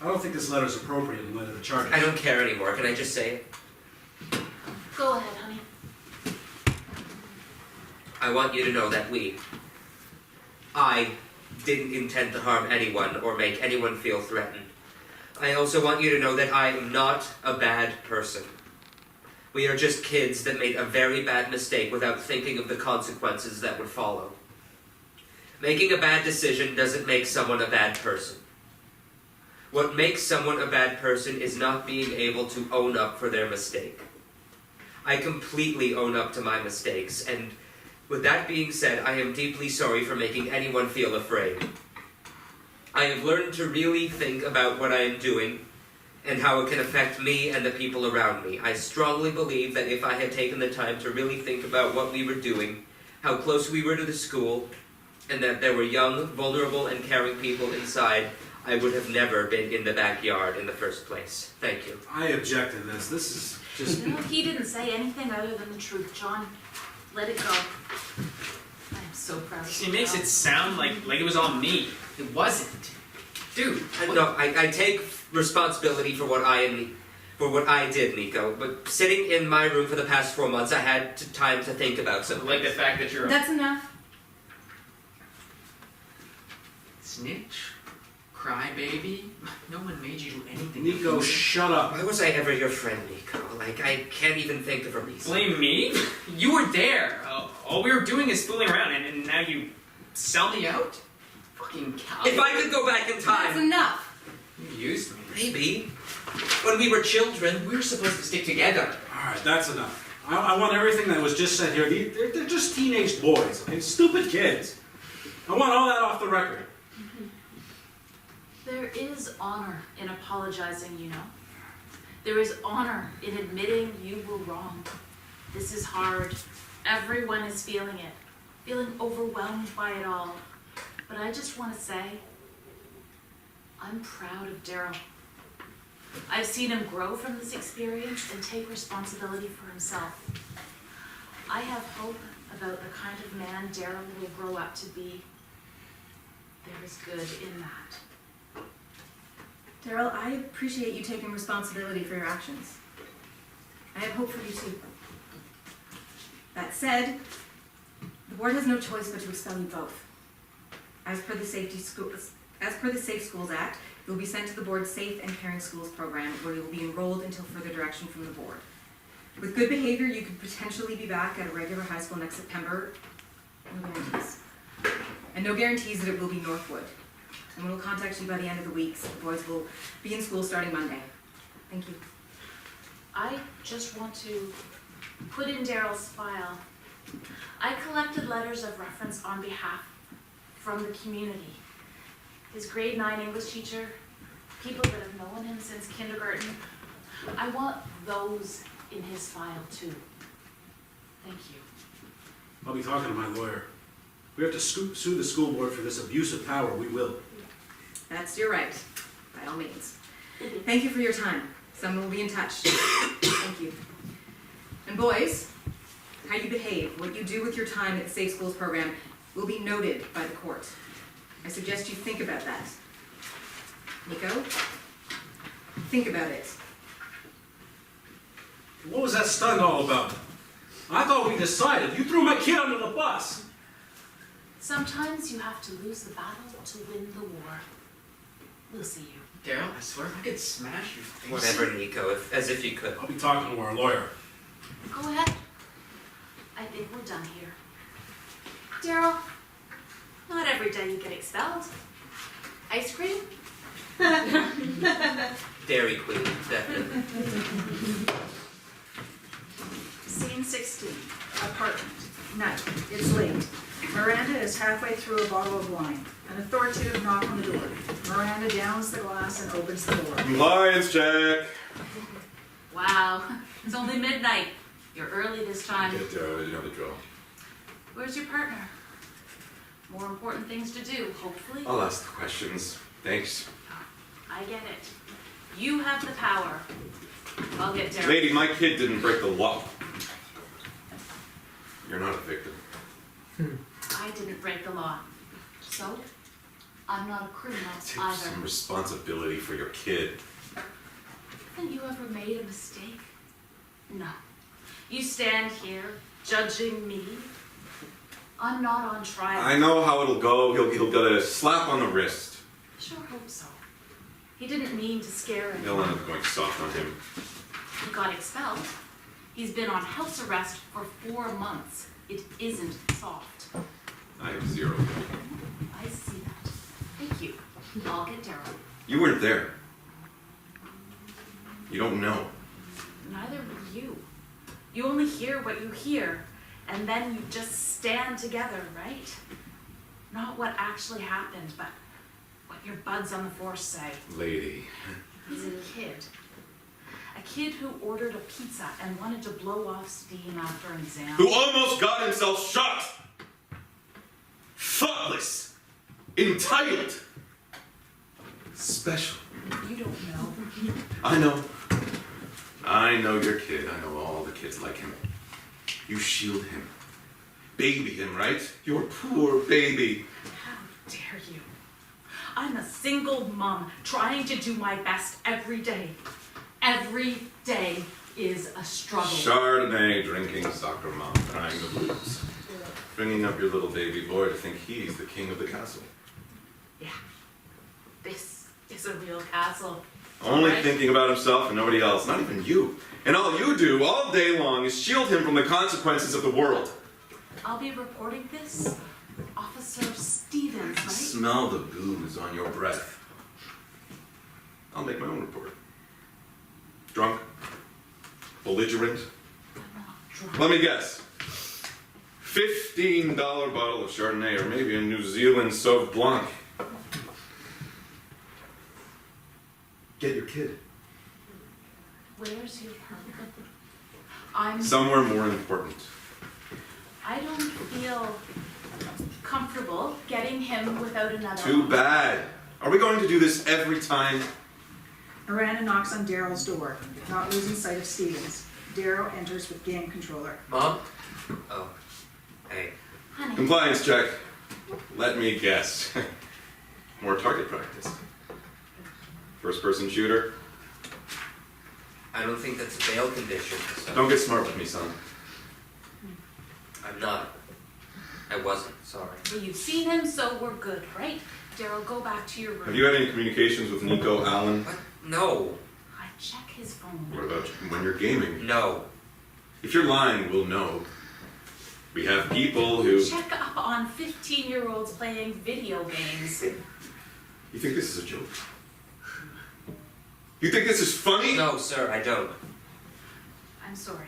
I don't think this letter's appropriate in light of the charges. I don't care anymore. Can I just say it? Go ahead, honey. I want you to know that I didn't intend to harm anyone or make anyone feel threatened. I also want you to know that I am not a bad person. We are just kids that made a very bad mistake without thinking of the consequences that would follow. Making a bad decision doesn't make someone a bad person. What makes someone a bad person is not being able to own up for their mistake. I completely own up to my mistakes, and with that being said, I am deeply sorry for making anyone feel afraid. I have learned to really think about what I am doing and how it can affect me and the people around me. I strongly believe that if I had taken the time to really think about what we were doing, how close we were to the school, and that there were young, vulnerable, and caring people inside, I would have never been in the backyard in the first place. Thank you. I object to this. This is just... No, he didn't say anything other than the truth, John. Let it go. I am so proud of you. She makes it sound like it was all me. It wasn't. Dude. No, I take responsibility for what I did, Nico. But sitting in my room for the past 4 months, I had time to think about something. Like the fact that you're a That's enough. snitch? Crybaby? No one made you do anything. Nico, shut up. Why was I ever your friend, Nico? I can't even think of a reason. Blame me? You were there. All we were doing is fooling around, and now you sell me out? Fucking cow. If I could go back in That's time... enough. You used me. Maybe. When we were children, we were supposed to stick together. Alright, that's enough. I want everything that was just said here. They're just teenage boys, okay? Stupid kids. I want all that off the record. There is honor in apologizing, you know. There is honor in admitting you were wrong. This is hard. Everyone is feeling it, feeling overwhelmed by it all. But I just want to say, I'm proud of Daryl. I've seen him grow from this experience and take responsibility for himself. I have hope about the kind of man Daryl will grow up to be. There is good in that. Daryl, I appreciate you taking responsibility for your actions. I have hope for you too. That said, the board has no choice but to expel you both. As per the Safe Schools Act, you will be sent to the board's Safe and Caring Schools program, where you will be enrolled until further direction from the board. With good behavior, you could potentially be back at a regular high school next September. No guarantees. And no guarantees that it will be Northwood. And we'll contact you by the end of the week, so the boys will be in school starting Monday. Thank you. I just want to put in Daryl's file. I collected letters of reference on behalf from the community. His grade 9 English teacher, people that have known him since kindergarten. I want those in his file too. Thank you. I'll be talking to my lawyer. We have to sue the school board for this abuse of power. We will. That's your right, by all means. Thank you for your time. Someone will be in touch. Thank you. And boys, how you behave, what you do with your time at the Safe Schools program will be noted by the court. I suggest you think about that. Nico, think about it. What was that stunt all about? I thought we decided. You threw my kid under the bus. Sometimes you have to lose the battle to win the war. We'll see you. Daryl, I swear I could smash your face. Whatever, Nico, as if you could. I'll be talking to our lawyer. Go ahead. I think we're done here. Daryl, not every day you get expelled. Ice cream? Dairy Queen, definitely. Scene 16, apartment, night, it's late. Miranda is halfway through a bottle of wine. An authoritative knock on the door. Miranda downs the glass and opens the door. Compliance check. Wow, it's only midnight. You're early this time. You know the drill. Where's your partner? More important things to do, hopefully. I'll ask the questions. Thanks. I get it. You have the power. I'll get Daryl. Lady, my kid didn't break the law. You're not a victim. I didn't break the law. So, I'm not a criminal Take either. some responsibility for your kid. Haven't you ever made a mistake? No. You stand here, judging me. I'm not on trial. I know how it'll go. He'll get a slap on the wrist. Sure hope so. He didn't mean to scare him. They'll end up going soft on him. He got expelled. He's been on house arrest for 4 months. It isn't soft. I have 0. I see that. Thank you. I'll get Daryl. You weren't there. You don't know. Neither will you. You only hear what you hear, and then you just stand together, right? Not what actually happened, but what your buds on the force say. Lady. He's a kid. A kid who ordered a pizza and wanted to blow off steam after an exam. Who almost got himself shot. Thoughtless. Entitled. Special. You don't know. I know. I know your kid. I know all the kids like him. You shield him. Baby him, right? Your poor baby. How dare you? I'm a single mom trying to do my best every day. Every day is a struggle. Chardonnay, drinking, soccer mom, crying the blues. Bringing up your little baby boy to think he's the king of the castle. Yeah. This is a real castle. Only Right? thinking about himself and nobody else, not even you. And all you do all day long is shield him from the consequences of the world. I'll be reporting this. Officer Stevens, right? Smell the booze on your breath. I'll make my own report. Drunk? Belligerent? I'm not drunk. Let me guess. $15 bottle of Chardonnay or maybe a New Zealand Sauv Blanc. Get your kid. Where's your partner? I'm. Somewhere more important. I don't feel comfortable getting him without another. Too bad. Are we going to do this every time? Miranda knocks on Daryl's door, not losing sight of Stevens. Daryl enters with game controller. Mom? Oh, hey. Honey. Compliance check. Let me guess. More target practice. First person shooter. I don't think that's a bail condition. So Don't get smart with me, son. I'm not. I wasn't, sorry. Well, you've seen him, so we're good, right? Daryl, go back to your room. Have you had any communications with Nico Allen? What? No. I check his phone. What about when you're gaming? No. If you're lying, we'll know. We have people who... Check up on 15-year-olds playing video games. You think this is a joke? You think this is funny? No, sir, I don't. I'm sorry.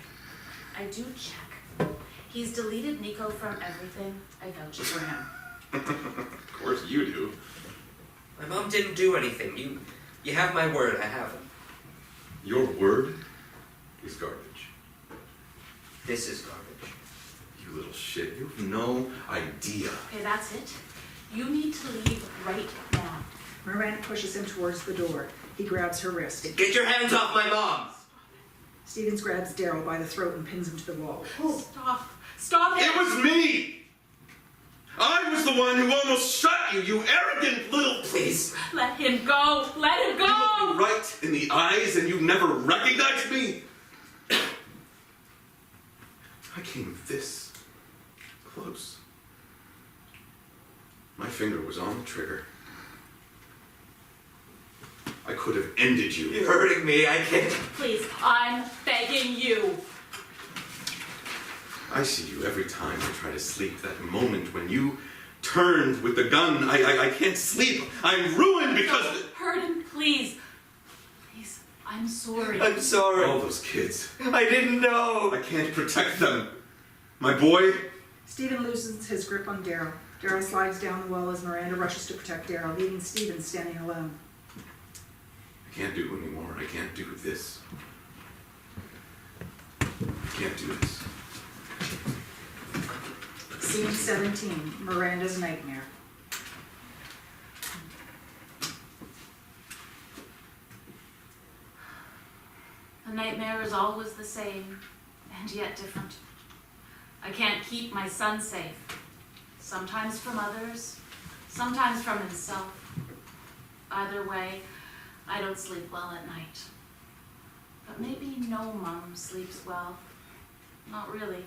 I do check. He's deleted Nico from everything. I vouch for him. Of course you do. My mom didn't do anything. You have my word, I haven't. Your word is garbage. This is garbage. You little shit. You have no idea. Okay, that's it. You need to leave right now. Miranda pushes him towards the door. He grabs her wrist. Get your hands off my mom! Stevens grabs Daryl by the throat and pins him to the wall. Stop. Stop it! It was me! I was the one who almost shot you, you arrogant little... Please. Let him go! Let him go! You looked me right in the eyes and you never recognized me? I came this close. My finger was on the trigger. I could have ended you. You're hurting me, I can't. Please, I'm begging you. I see you every time I try to sleep. That moment when you turned with the gun, I can't sleep. I'm ruined because... Don't hurt him, please. Please, I'm sorry. I'm sorry. All those kids. I didn't know. I can't protect them. My boy... Stephen loosens his grip on Daryl. Daryl slides down the wall as Miranda rushes to protect Daryl, leaving Stephen standing alone. I can't do it anymore. I can't do this. I can't do this. Scene 17, Miranda's nightmare. The nightmare is always the same, and yet different. I can't keep my son safe. Sometimes from others, sometimes from himself. Either way, I don't sleep well at night. But maybe no mom sleeps well. Not really.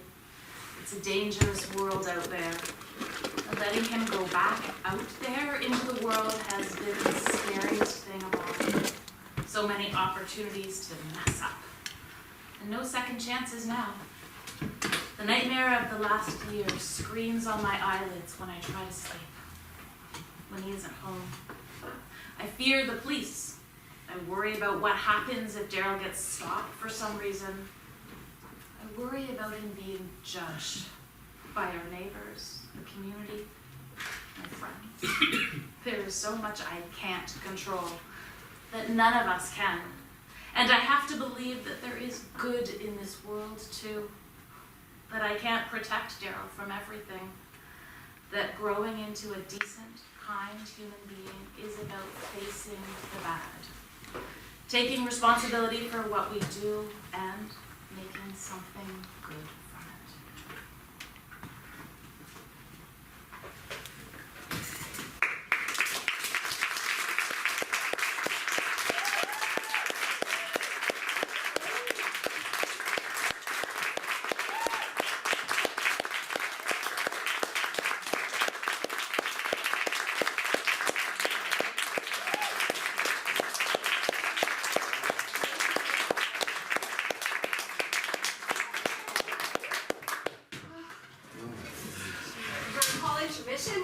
It's a dangerous world out there. And letting him go back out there into the world has been the scariest thing of all. So many opportunities to mess up. And no second chances now. The nightmare of the last year screams on my eyelids when I try to sleep. When he isn't home. I fear the police. I worry about what happens if Daryl gets stopped for some reason. I worry about him being judged by our neighbors, the community, my friends. There is so much I can't control that none of us can. And I have to believe that there is good in this world too. That I can't protect Daryl from everything. That growing into a decent, kind human being is about facing the bad. Taking responsibility for what we do and making something good from it. College mission?